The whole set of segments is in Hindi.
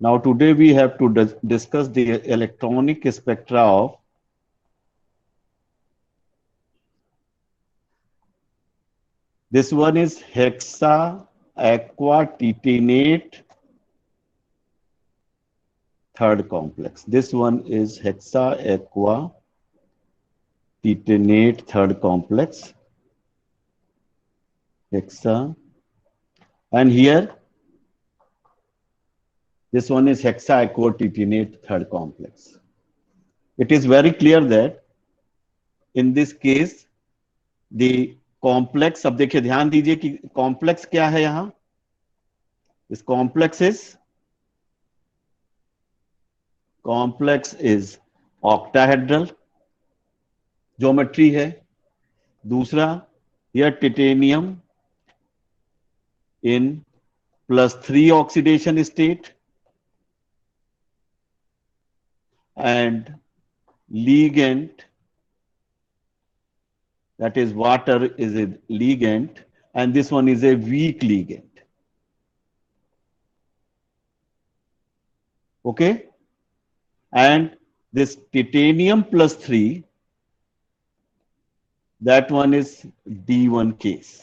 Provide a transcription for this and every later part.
Now today we have to discuss the electronic spectra of this one is hexa aqua titanate third complex. This one is hexa aqua titanate third complex. Hexa, and here this one is hexa aqua titanate third complex. It is very clear that in this case the complex, अब देखिए ध्यान दीजिए कि कॉम्प्लेक्स क्या है यहां. This complex is octahedral geometry है. दूसरा, यह titanium in +3 oxidation state and ligand, that is water is a ligand, and this one is a weak ligand. Okay, and this titanium +3, that one is D1 case.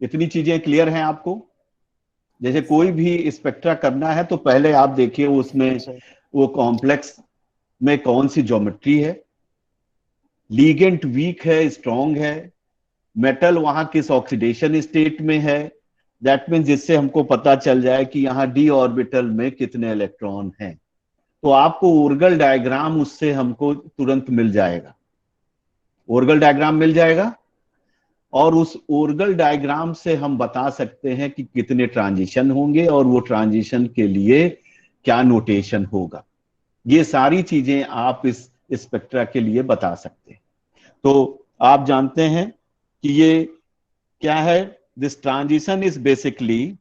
इतनी चीजें क्लियर हैं आपको? जैसे कोई भी स्पेक्ट्रा करना है तो पहले आप देखिए उसमें वो कॉम्प्लेक्स में कौन सी ज्योमेट्री है, लीगेंट वीक है स्ट्रॉन्ग है, मेटल वहां किस ऑक्सीडेशन स्टेट में है, दैट मीन्स जिससे हमको पता चल जाए कि यहां डी ऑर्बिटल में कितने इलेक्ट्रॉन हैं. तो आपको ओर्गल डायग्राम उससे हमको तुरंत मिल जाएगा. ओर्गल डायग्राम मिल जाएगा और उस ओर्गल डायग्राम से हम बता सकते हैं कि कितने ट्रांजिशन होंगे और वो ट्रांजिशन के लिए क्या नोटेशन होगा. ये सारी चीजें आप इस स्पेक्ट्रा के लिए बता सकते हैं. तो आप जानते हैं कि ये क्या है. This transition is basically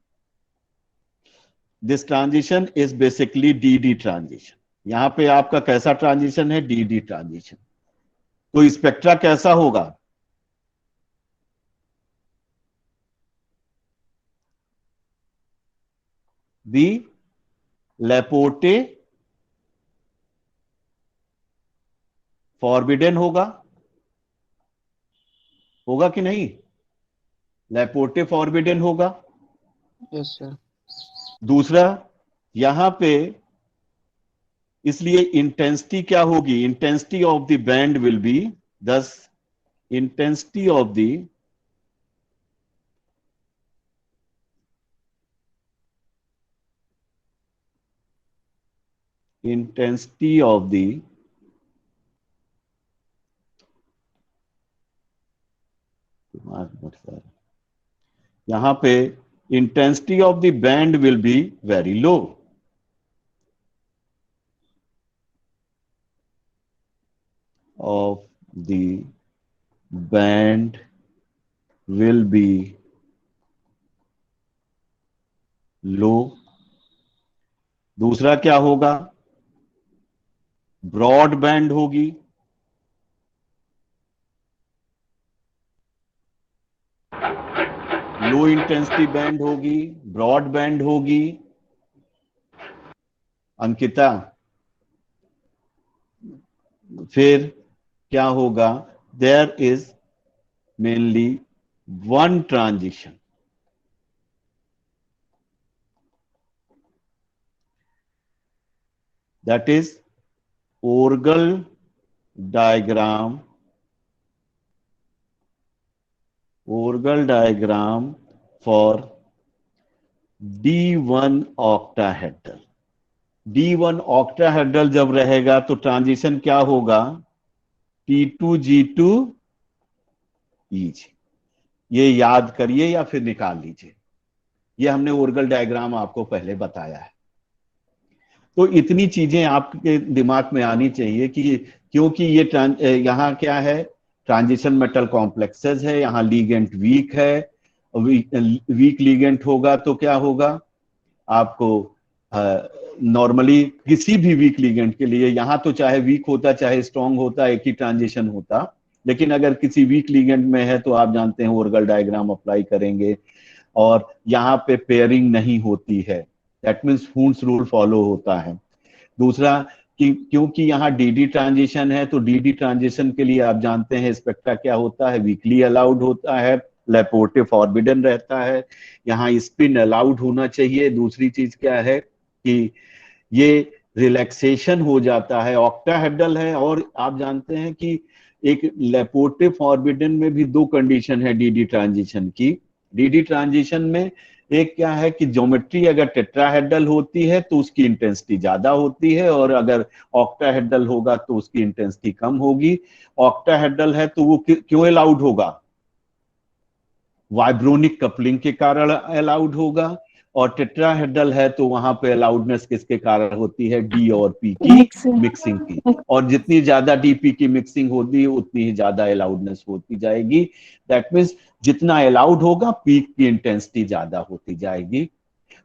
D transition. यहां पे आपका कैसा ट्रांजिशन है? D transition. तो स्पेक्ट्रा कैसा होगा? दी लेपोर्टे फॉरबिडन होगा कि नहीं? लेपोर्टे फॉरबिडन होगा. Yes sir. दूसरा, यहां पे इसलिए इंटेंसिटी क्या होगी? Intensity of the band will be, दस इंटेंसिटी ऑफ द यहां पे intensity of the band will be very low. Of the band will be low. दूसरा क्या होगा? ब्रॉड बैंड होगी. लो इंटेंसिटी बैंड होगी, ब्रॉड बैंड होगी. अंकिता, फिर क्या होगा? There is mainly one transition. That is Orgel diagram for D1 octahedral. D1 octahedral जब रहेगा तो ट्रांजिशन क्या होगा? T2G2E. ये याद करिए या फिर निकाल लीजिए. ये हमने ओर्गल डायग्राम आपको पहले बताया है. तो इतनी चीजें आपके दिमाग में आनी चाहिए कि क्योंकि ये यहां क्या है? ट्रांजिशन मेटल कॉम्प्लेक्सेस है, यहां लीगेंट वीक है. वीक लीगेंट होगा तो क्या होगा? आपको नॉर्मली किसी भी वीक लीगेंट के लिए यहां तो चाहे वीक होता चाहे स्ट्रांग होता, एक ही ट्रांजिशन होता. लेकिन अगर किसी वीक लीगेंट में है तो आप जानते हैं ओर्गल डायग्राम अप्लाई करेंगे और यहां पे पेयरिंग नहीं होती है. दैट मीन्स हून्स रूल फॉलो होता है। दूसरा कि क्योंकि यहाँ डीडी ट्रांजिशन है, तो डीडी ट्रांजिशन के लिए आप जानते हैं स्पेक्ट्रा क्या होता है, वीकली अलाउड होता है, लेपोर्टे फॉरबिडन रहता है, यहाँ स्पिन अलाउड होना चाहिए। दूसरी चीज क्या है कि ये रिलैक्सेशन हो जाता है, ऑक्टाहेड्रल है, और आप जानते हैं कि एक लेपोर्टे फॉरबिडन में भी दो कंडीशन है डीडी ट्रांजिशन की। डीडी ट्रांजिशन में एक क्या है कि ज्योमेट्री अगर टेट्राहेड्रल होती है तो उसकी इंटेंसिटी ज्यादा होती है, और अगर ऑक्टाहेड्रल होगा तो उसकी इंटेंसिटी कम होगी। ऑक्टाहेड्रल है तो वो क्यों अलाउड होगा, वाइब्रोनिक कपलिंग के कारण अलाउड होगा, और टेट्राहेड्रल है तो वहां पे अलाउडनेस किसके कारण होती है, डी और पी की मिक्सिंग की, और जितनी ज्यादा डीपी की मिक्सिंग होती है उतनी ही ज्यादा अलाउडनेस होती जाएगी। दैट मीन्स जितना अलाउड होगा पीक की इंटेंसिटी ज्यादा होती जाएगी।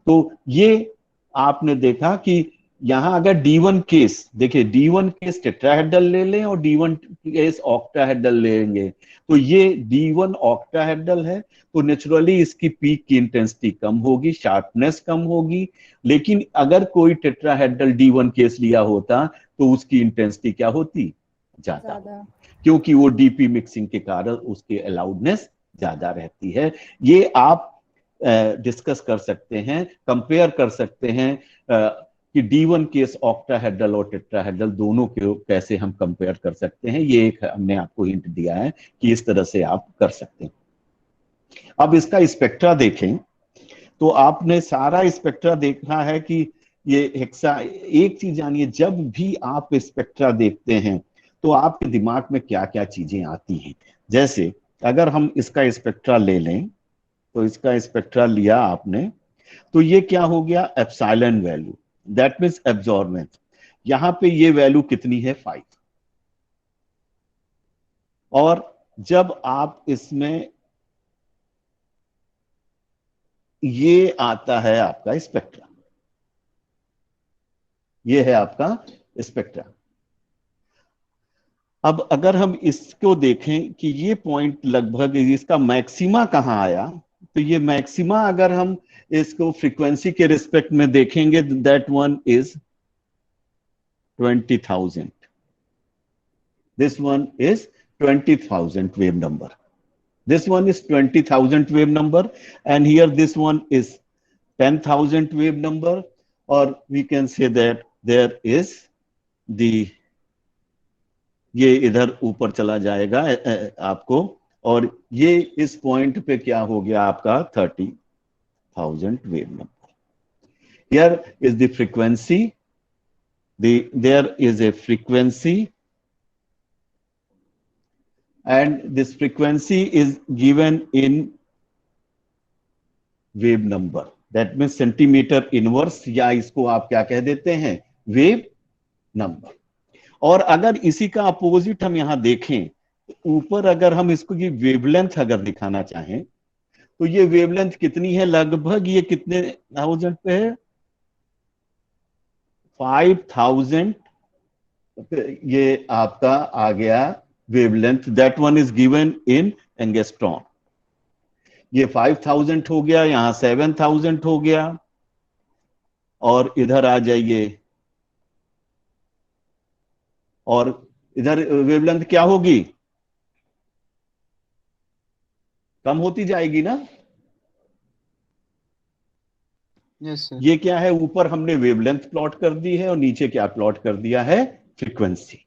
तो ये आपने देखा कि यहां अगर D1 केस देखिए, D1 केस टेट्राहेड्रल ले लें और D1 केस ऑक्टाहेड्रल लेंगे, तो ये D1 ऑक्टाहेड्रल है तो नेचुरली इसकी पीक की इंटेंसिटी कम होगी, शार्पनेस कम होगी। लेकिन अगर कोई टेट्राहेड्रल D1 केस लिया होता तो उसकी इंटेंसिटी क्या होती, ज्यादा, क्योंकि वो डीपी मिक्सिंग के कारण उसकी अलाउडनेस ज्यादा रहती है। ये आप डिस्कस कर सकते हैं, कंपेयर कर सकते हैं कि D1 केस ऑक्टाहेड्रल और टेट्राहेड्रल दोनों के कैसे हम कंपेयर कर सकते हैं। ये एक हमने आपको हिंट दिया है कि इस तरह से आप कर सकते हैं। अब इसका स्पेक्ट्रा देखें तो आपने सारा स्पेक्ट्रा देखा है कि ये हेक्सा, एक चीज जानिए, जब भी आप स्पेक्ट्रा देखते हैं तो आपके दिमाग में क्या क्या चीजें आती हैं। जैसे अगर हम इसका स्पेक्ट्रा ले लें, तो इसका स्पेक्ट्रा लिया आपने, तो ये क्या हो गया, epsilon value, that means absorbance. यहां पे ये वैल्यू कितनी है, 5। और जब आप इसमें ये आता है आपका स्पेक्ट्रा, ये है आपका स्पेक्ट्रा। अब अगर हम इसको देखें कि ये पॉइंट लगभग इसका मैक्सिमा कहां आया, तो ये मैक्सिमा अगर हम इसको फ्रीक्वेंसी के रिस्पेक्ट में देखेंगे, that one is 20,000, this one is 20,000 wave number, this one is 20,000 wave number, and here this one is 10,000 wave number, or we can say that there is the, ये इधर ऊपर चला जाएगा आपको, और ये इस पॉइंट पे क्या हो गया आपका 30,000 wave number. Here is the frequency, there is a frequency, and this frequency is given in wave number, that mean centimetre inverse, या इसको आप क्या कह देते हैं, वेव नंबर। और अगर इसी का अपोजिट हम यहां देखें, ऊपर अगर हम इसको ये वेवलेंथ अगर दिखाना चाहें, तो ये वेवलेंथ कितनी है, लगभग ये कितने थाउजेंड पे है, 5,000, ये आपका आ गया wavelength, that one is given in angstrom. ये 5,000 हो गया, यहां 7,000 हो गया, और इधर आ जाइए, और इधर वेवलेंथ क्या होगी, कम होती जाएगी ना। Yes sir. ये क्या है, ऊपर हमने वेवलेंथ प्लॉट कर दी है और नीचे क्या प्लॉट कर दिया है, फ्रीक्वेंसी।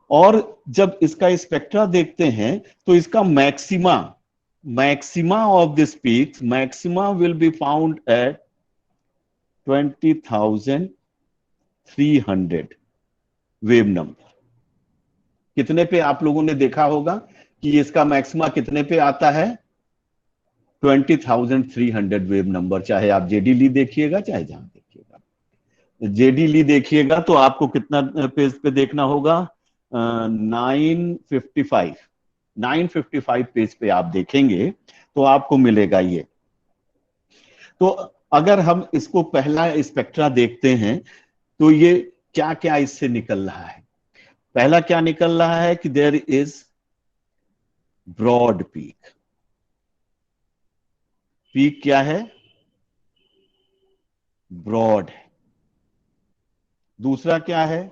और जब इसका स्पेक्ट्रा देखते हैं तो इसका maxima of this peaks, maxima will be found at 20,300 wave number. कितने पे आप लोगों ने देखा होगा कि इसका मैक्सिमा कितने पे आता है, 20,300 वेव नंबर। चाहे आप जेडी ली देखिएगा, चाहे जहां देखिएगा, जेडी ली देखिएगा तो आपको कितना पेज पे देखना होगा, 955 पेज पे आप देखेंगे तो आपको मिलेगा ये। तो अगर हम इसको पहला स्पेक्ट्रा देखते हैं तो ये क्या क्या इससे निकल रहा है। पहला क्या निकल रहा है कि there is broad peak. Peak क्या है, ब्रॉड है। दूसरा क्या है?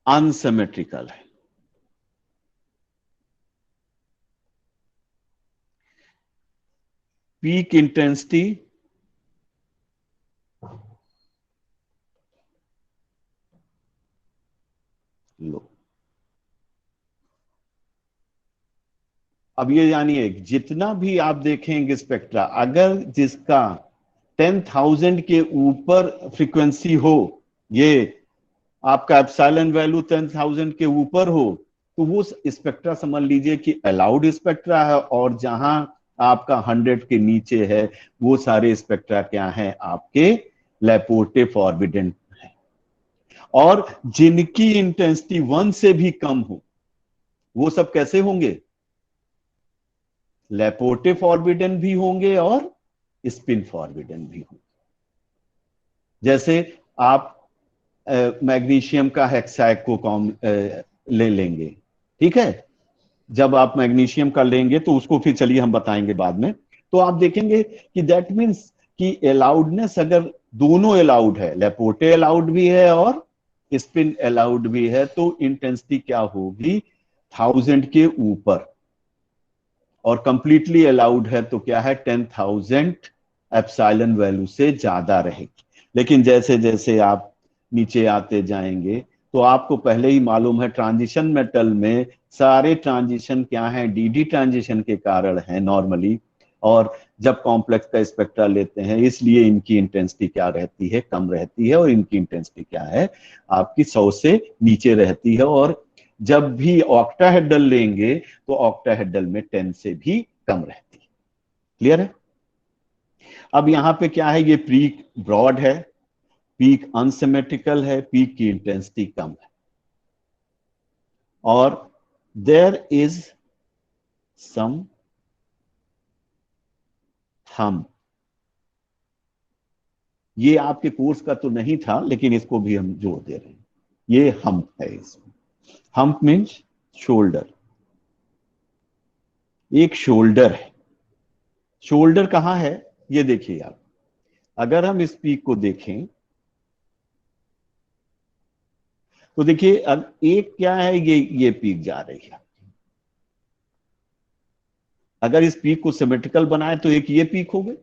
अनसिमेट्रिकल है। Peak intensity low. अब ये जानिए, जितना भी आप देखेंगे स्पेक्ट्रा, अगर जिसका 10,000 के ऊपर फ्रीक्वेंसी हो, ये आपका एप्सिलॉन वैल्यू 10,000 के ऊपर हो, तो वो स्पेक्ट्रा समझ लीजिए कि अलाउड स्पेक्ट्रा है, और जहां आपका 100 के नीचे है वो सारे स्पेक्ट्रा क्या है? आपके लैपोर्टे फॉरबिडन है। और जिनकी इंटेंसिटी 1 से भी कम हो, वो सब कैसे होंगे? लैपोर्टे फॉरबिडन भी होंगे और स्पिन फॉरबिडन भी होंगे। जैसे आप मैग्नीशियम का हेक्साको ले लेंगे, ठीक है? जब आप मैग्नीशियम का लेंगे तो उसको फिर चलिए हम बताएंगे बाद में, तो आप देखेंगे कि दैट मीन्स कि अलाउडनेस अगर दोनों अलाउड है, लैपोर्टे अलाउड भी है और स्पिन अलाउड भी है, तो इंटेंसिटी क्या होगी? 1000 के ऊपर। और कंप्लीटली अलाउड है तो क्या है? 10,000 एप्सिलॉन वैल्यू से ज्यादा रहेगी। लेकिन जैसे जैसे आप नीचे आते जाएंगे तो आपको पहले ही मालूम है, ट्रांजिशन मेटल में सारे ट्रांजिशन क्या है? डीडी ट्रांजिशन के कारण है नॉर्मली। और जब कॉम्प्लेक्स का स्पेक्ट्रा लेते हैं, इसलिए इनकी इंटेंसिटी क्या रहती है? कम रहती है। और इनकी इंटेंसिटी क्या है? आपकी 100 से नीचे रहती है। और जब भी ऑक्टाहेड्रल लेंगे तो ऑक्टाहेड्रल में 10 से भी कम रहती है। क्लियर है? अब यहां पे क्या है? ये पीक ब्रॉड है, पीक अनसिमेट्रिकल है, पीक की इंटेंसिटी कम है, और देयर इज सम हम। ये आपके कोर्स का तो नहीं था, लेकिन इसको भी हम जोड़ दे रहे हैं। ये हम्प है इसमें। Hump means shoulder. एक शोल्डर है। शोल्डर कहां है? ये देखिए आप, अगर हम इस पीक को देखें तो देखिए, अब एक क्या है? ये पीक जा रही है। अगर इस पीक को सिमेट्रिकल बनाए तो एक ये पीक हो गई,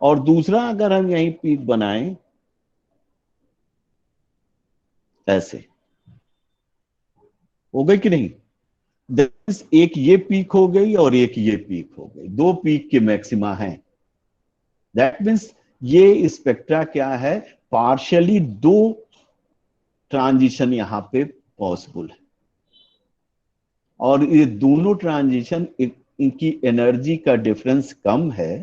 और दूसरा अगर हम यही पीक बनाएं ऐसे, हो गई कि नहीं? एक ये पीक हो गई और एक ये पीक हो गई, दो पीक के मैक्सिमा हैं। दैट मीन्स ये स्पेक्ट्रा क्या है? पार्शियली दो ट्रांजिशन यहां पे पॉसिबल है, और ये दोनों ट्रांजिशन इनकी एनर्जी का डिफरेंस कम है,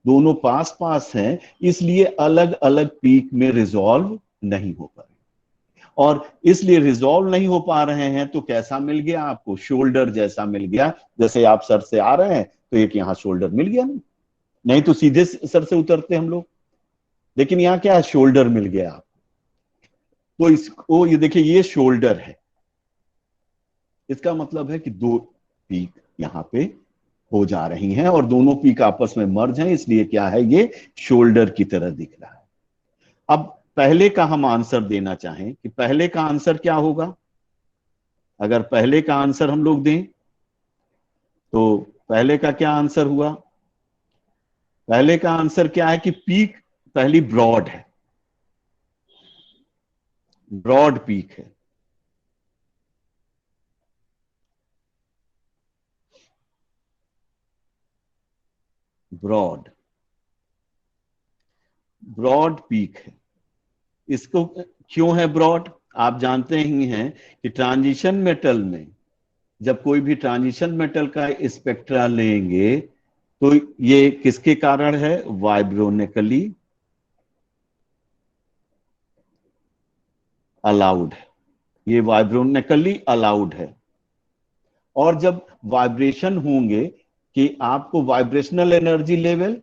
दोनों पास पास हैं, इसलिए अलग अलग पीक में रिजॉल्व नहीं हो पा रहे। और इसलिए रिजॉल्व नहीं हो पा रहे हैं तो कैसा मिल गया आपको? शोल्डर जैसा मिल गया। जैसे आप सर से आ रहे हैं तो एक यहां शोल्डर मिल गया, नहीं तो सीधे सर से उतरते हम लोग, लेकिन यहां क्या है? शोल्डर मिल गया आपको। तो इसको ये देखिए, ये शोल्डर है। इसका मतलब है कि दो पीक यहां पे हो जा रही हैं, और दोनों पीक आपस में मर्ज हैं, इसलिए क्या है? ये शोल्डर की तरह दिख रहा है। अब पहले का हम आंसर देना चाहें कि पहले का आंसर क्या होगा? अगर पहले का आंसर हम लोग दें तो पहले का क्या आंसर हुआ? पहले का आंसर क्या है कि पीक पहली ब्रॉड है, ब्रॉड पीक है। ब्रॉड ब्रॉड पीक है। इसको क्यों है ब्रॉड? आप जानते ही हैं कि ट्रांजिशन मेटल में जब कोई भी ट्रांजिशन मेटल का स्पेक्ट्रा लेंगे तो ये किसके कारण है? वाइब्रोनिकली अलाउड है। ये वाइब्रोनिकली अलाउड है। और जब वाइब्रेशन होंगे कि आपको वाइब्रेशनल एनर्जी लेवल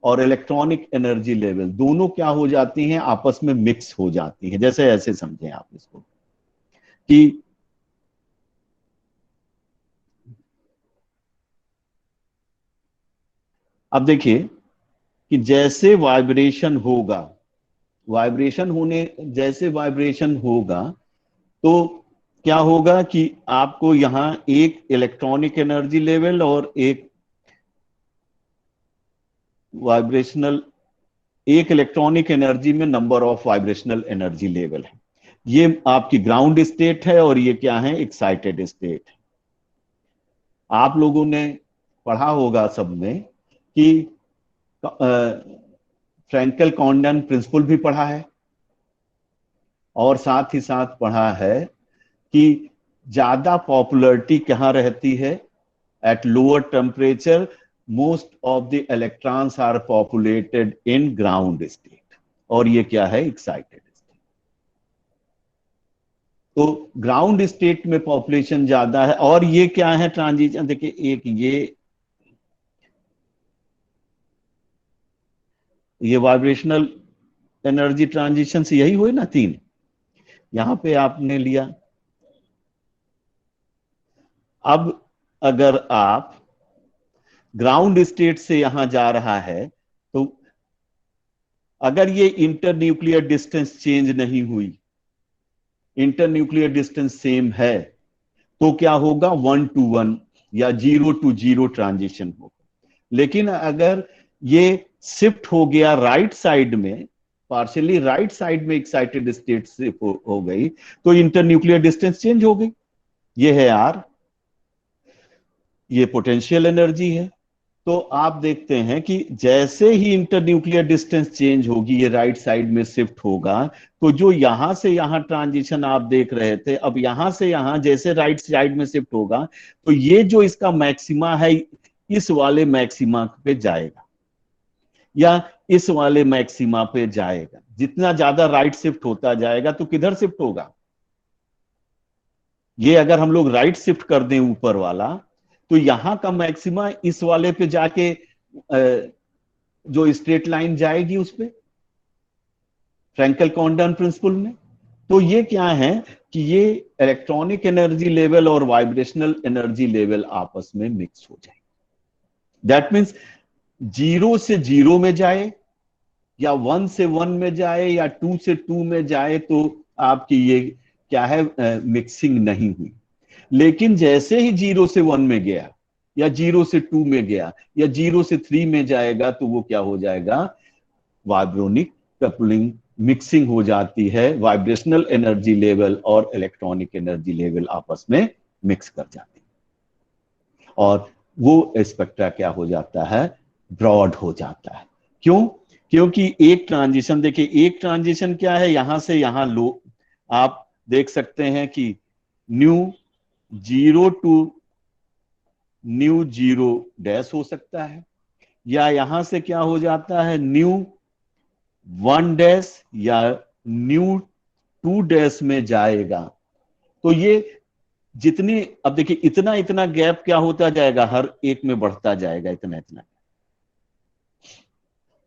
और इलेक्ट्रॉनिक एनर्जी लेवल दोनों क्या हो जाती हैं? आपस में मिक्स हो जाती हैं। जैसे ऐसे समझें आप इसको कि अब देखिए, कि जैसे वाइब्रेशन होगा, जैसे वाइब्रेशन होगा तो क्या होगा कि आपको यहां एक इलेक्ट्रॉनिक एनर्जी लेवल और एक इलेक्ट्रॉनिक एनर्जी में number of vibrational energy level है। ये आपकी ग्राउंड स्टेट है और ये क्या है, एक्साइटेड स्टेट है। आप लोगों ने पढ़ा होगा सब में कि फ्रैंकल कॉन्डन प्रिंसिपल भी पढ़ा है और साथ ही साथ पढ़ा है कि ज्यादा पॉपुलैरिटी कहां रहती है, at lower temperature most of the electrons are populated in ground state, और ये क्या है, एक्साइटेड स्टेट। तो ग्राउंड स्टेट में पॉपुलेशन ज्यादा है। और ये क्या है, ट्रांजिशन देखिए, एक ये वाइब्रेशनल एनर्जी ट्रांजिशन से यही हुए ना, 3 यहां पे आपने लिया। अब अगर आप ग्राउंड स्टेट से यहां जा रहा है तो अगर ये इंटरन्यूक्लियर डिस्टेंस चेंज नहीं हुई, इंटरन्यूक्लियर डिस्टेंस सेम है, तो क्या होगा, 1 to 1 या 0 to 0 ट्रांजिशन होगा। लेकिन अगर ये शिफ्ट हो गया राइट साइड में, पार्शियली राइट साइड में एक्साइटेड स्टेट से हो गई, तो इंटरन्यूक्लियर डिस्टेंस चेंज हो गई। ये है आर, ये पोटेंशियल एनर्जी है। तो आप देखते हैं कि जैसे ही इंटरन्यूक्लियर डिस्टेंस चेंज होगी, ये राइट साइड में शिफ्ट होगा, तो जो यहां से यहां ट्रांजिशन आप देख रहे थे, अब यहां से यहां जैसे राइट साइड में शिफ्ट होगा, तो ये जो इसका मैक्सिमा है, इस वाले मैक्सिमा पे जाएगा या इस वाले मैक्सिमा पे जाएगा। जितना ज्यादा राइट शिफ्ट होता जाएगा तो किधर शिफ्ट होगा, ये अगर हम लोग राइट शिफ्ट कर दें ऊपर वाला, तो यहां का मैक्सिमा इस वाले पे जाके जो स्ट्रेट लाइन जाएगी उस पे, फ्रैंकल कॉन्डन प्रिंसिपल में। तो ये क्या है कि ये इलेक्ट्रॉनिक एनर्जी लेवल और वाइब्रेशनल एनर्जी लेवल आपस में मिक्स हो जाए। दैट मीन्स 0 से 0 में जाए या 1 से 1 में जाए या 2 से 2 में जाए, तो आपकी ये क्या है, मिक्सिंग नहीं हुई। लेकिन जैसे ही 0 से 1 में गया या 0 से 2 में गया या 0 से 3 में जाएगा, तो वो क्या हो जाएगा, वाइब्रोनिक कपलिंग, मिक्सिंग हो जाती है। वाइब्रेशनल एनर्जी लेवल और इलेक्ट्रॉनिक एनर्जी लेवल आपस में मिक्स कर जाती है और वो स्पेक्ट्रा क्या हो जाता है, ब्रॉड हो जाता है। क्यों, क्योंकि एक ट्रांजिशन, देखिए एक ट्रांजिशन क्या है, यहां से यहां लो, आप देख सकते हैं कि न्यू 0 टू न्यू 0 डैश हो सकता है, या यहां से क्या हो जाता है, न्यू 1 डैश या न्यू 2 डैश में जाएगा। तो ये जितनी, अब देखिए इतना इतना गैप क्या होता जाएगा, हर एक में बढ़ता जाएगा इतना इतना,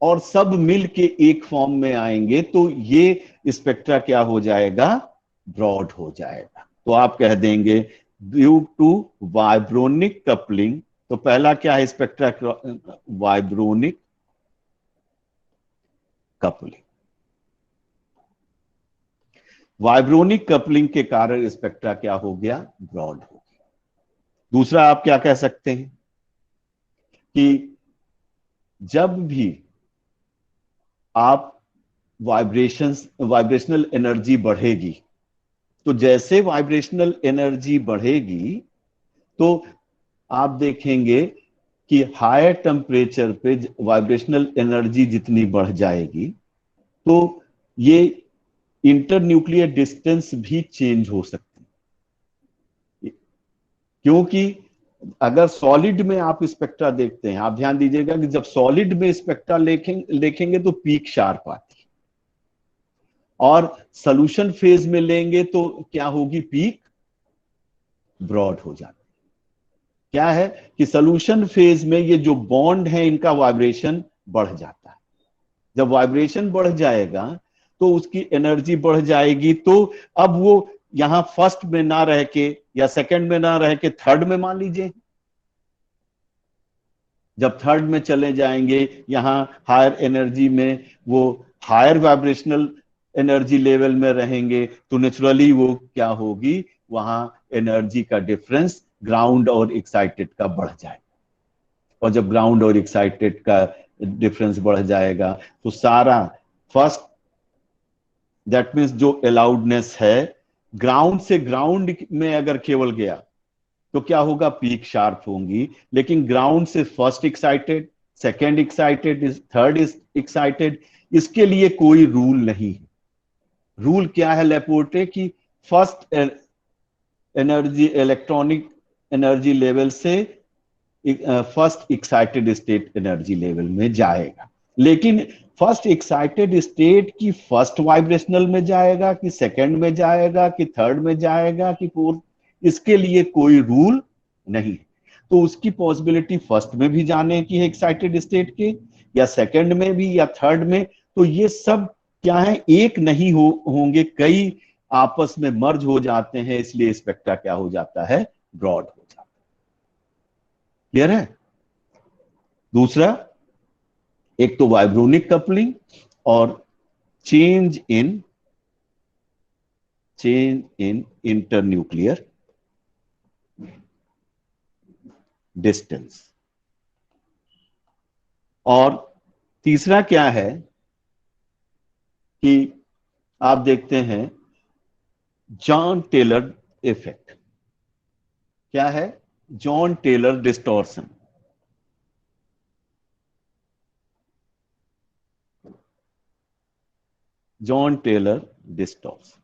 और सब मिल के एक फॉर्म में आएंगे, तो ये स्पेक्ट्रा क्या हो जाएगा, ब्रॉड हो जाएगा। तो आप कह देंगे ड्यू टू वाइब्रोनिक कपलिंग, तो पहला क्या है spectra, vibronic coupling. Vibronic coupling के कारण स्पेक्ट्रा क्या हो गया, ब्रॉड हो गया। दूसरा आप क्या कह सकते हैं कि जब भी आप वाइब्रेशनल एनर्जी बढ़ेगी, तो जैसे वाइब्रेशनल एनर्जी बढ़ेगी तो आप देखेंगे कि हायर टेम्परेचर पे वाइब्रेशनल एनर्जी जितनी बढ़ जाएगी, तो ये इंटरन्यूक्लियर डिस्टेंस भी चेंज हो सकती है। क्योंकि अगर सॉलिड में आप स्पेक्ट्रा देखते हैं, आप ध्यान दीजिएगा कि जब सॉलिड में स्पेक्ट्रा देखेंगे तो पीक शार्प आती है, और सॉल्यूशन फेज में लेंगे तो क्या होगी, पीक ब्रॉड हो जाती है। क्या है कि सॉल्यूशन फेज में ये जो बॉन्ड है इनका वाइब्रेशन बढ़ जाता है। जब वाइब्रेशन बढ़ जाएगा तो उसकी एनर्जी बढ़ जाएगी, तो अब वो यहां फर्स्ट में ना रह के या सेकंड में ना रह के थर्ड में मान लीजिए, जब थर्ड में चले जाएंगे, यहाँ हायर एनर्जी में वो हायर वाइब्रेशनल एनर्जी लेवल में रहेंगे, तो नेचुरली वो क्या होगी, वहां एनर्जी का डिफरेंस ग्राउंड और एक्साइटेड का बढ़ जाएगा। और जब ग्राउंड और एक्साइटेड का डिफरेंस बढ़ जाएगा तो सारा फर्स्ट, दैट मीन्स जो अलाउडनेस है, ग्राउंड से ग्राउंड में अगर केवल गया तो क्या होगा, पीक शार्प होंगी। लेकिन ग्राउंड से first excited, second excited, third excited, इसके लिए कोई रूल नहीं है। रूल क्या है लेपोर्टे की, first energy, electronic energy level से first excited state energy level में जाएगा। लेकिन फर्स्ट एक्साइटेड स्टेट की फर्स्ट वाइब्रेशनल में जाएगा कि सेकंड में जाएगा कि थर्ड में जाएगा कि फोर्थ, इसके लिए कोई रूल नहीं। तो उसकी पॉसिबिलिटी फर्स्ट में भी जाने की है एक्साइटेड स्टेट के, या सेकंड में भी, या थर्ड में। तो ये सब क्या है, एक नहीं होंगे, कई आपस में मर्ज हो जाते हैं, इसलिए स्पेक्ट्रा क्या हो जाता है, ब्रॉड हो जाता है। क्लियर है? दूसरा, एक तो वाइब्रोनिक कपलिंग और चेंज इन इंटरन्यूक्लियर डिस्टेंस। और तीसरा क्या है कि आप देखते हैं जॉन टेलर इफेक्ट। क्या है? Jahn Teller distortion. Jahn Teller distortion,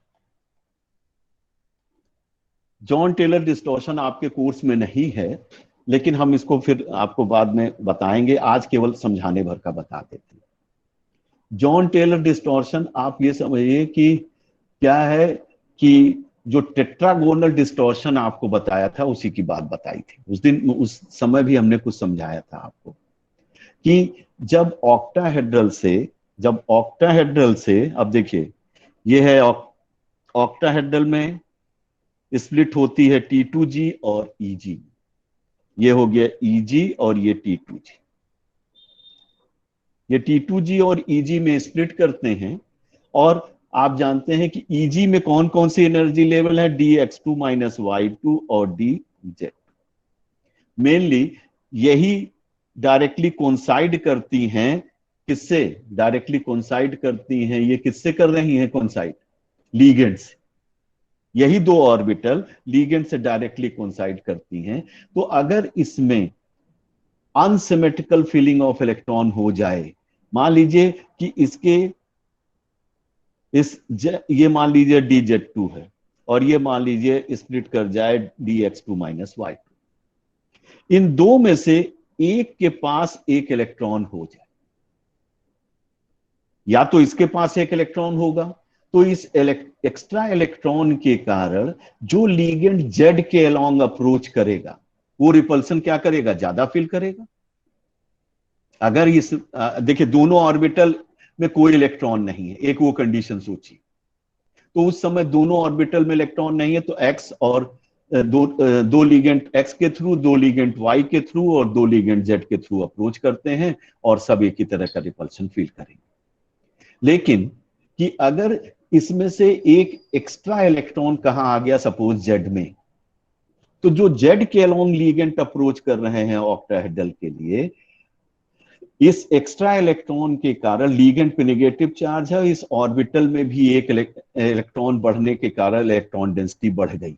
Jahn Teller distortion आपके कोर्स में नहीं है, लेकिन हम इसको फिर आपको बाद में बताएंगे, आज केवल समझाने भर का बता देते हैं। जॉन टेलर डिस्टॉर्शन आप ये समझिए कि क्या है कि जो टेट्रागोनल डिस्टॉर्शन आपको बताया था उसी की बात बताई थी उस दिन, उस समय भी हमने कुछ समझाया था आपको कि जब ऑक्टाहेड्रल से अब देखिए, ये है ऑक्टाहेड्रल में स्प्लिट होती है T2G और EG। ये हो गया EG और ये T2G। ये T2G और EG में स्प्लिट करते हैं। और आप जानते हैं कि EG में कौन कौन सी एनर्जी लेवल है, DX2 माइनस Y2 और DZ। मेनली यही डायरेक्टली कोइंसाइड करती हैं, किससे डायरेक्टली कोइंसाइड करती हैं, ये किससे कर रही हैं कोइंसाइड, लीगेंड से। यही दो ऑर्बिटल लीगेंड से डायरेक्टली कोइंसाइड करती हैं। तो अगर इसमें अनसिमेट्रिकल फीलिंग ऑफ इलेक्ट्रॉन हो जाए, मान लीजिए कि ये मान लीजिए DZ2 है और ये मान लीजिए स्प्लिट कर जाए DX2 माइनस Y2, इन दो में से एक के पास एक इलेक्ट्रॉन हो जाए, या तो इसके पास एक इलेक्ट्रॉन होगा, तो इस एक्स्ट्रा इलेक्ट्रॉन के कारण जो लीगेंड जेड के अलोंग अप्रोच करेगा वो रिपल्सन क्या करेगा, ज्यादा फील करेगा। अगर इस देखिए दोनों ऑर्बिटल में कोई इलेक्ट्रॉन नहीं है, एक वो कंडीशन सोचिए, तो उस समय दोनों ऑर्बिटल में इलेक्ट्रॉन नहीं है, तो एक्स और दो लीगेंड एक्स के थ्रू, दो लीगेंड वाई के थ्रू और दो लीगेंड जेड के थ्रू अप्रोच करते हैं और सब एक ही तरह का रिपल्सन फील करेंगे। लेकिन कि अगर इसमें से एक एक्स्ट्रा इलेक्ट्रॉन कहां आ गया, सपोज जेड में, तो जो जेड के अलोंग लीगेंड अप्रोच कर रहे हैं ऑक्टाहेड्रल के लिए, इस एक्स्ट्रा इलेक्ट्रॉन के कारण लीगेंड पे नेगेटिव चार्ज है, इस ऑर्बिटल में भी एक इलेक्ट्रॉन बढ़ने के कारण इलेक्ट्रॉन डेंसिटी बढ़ गई।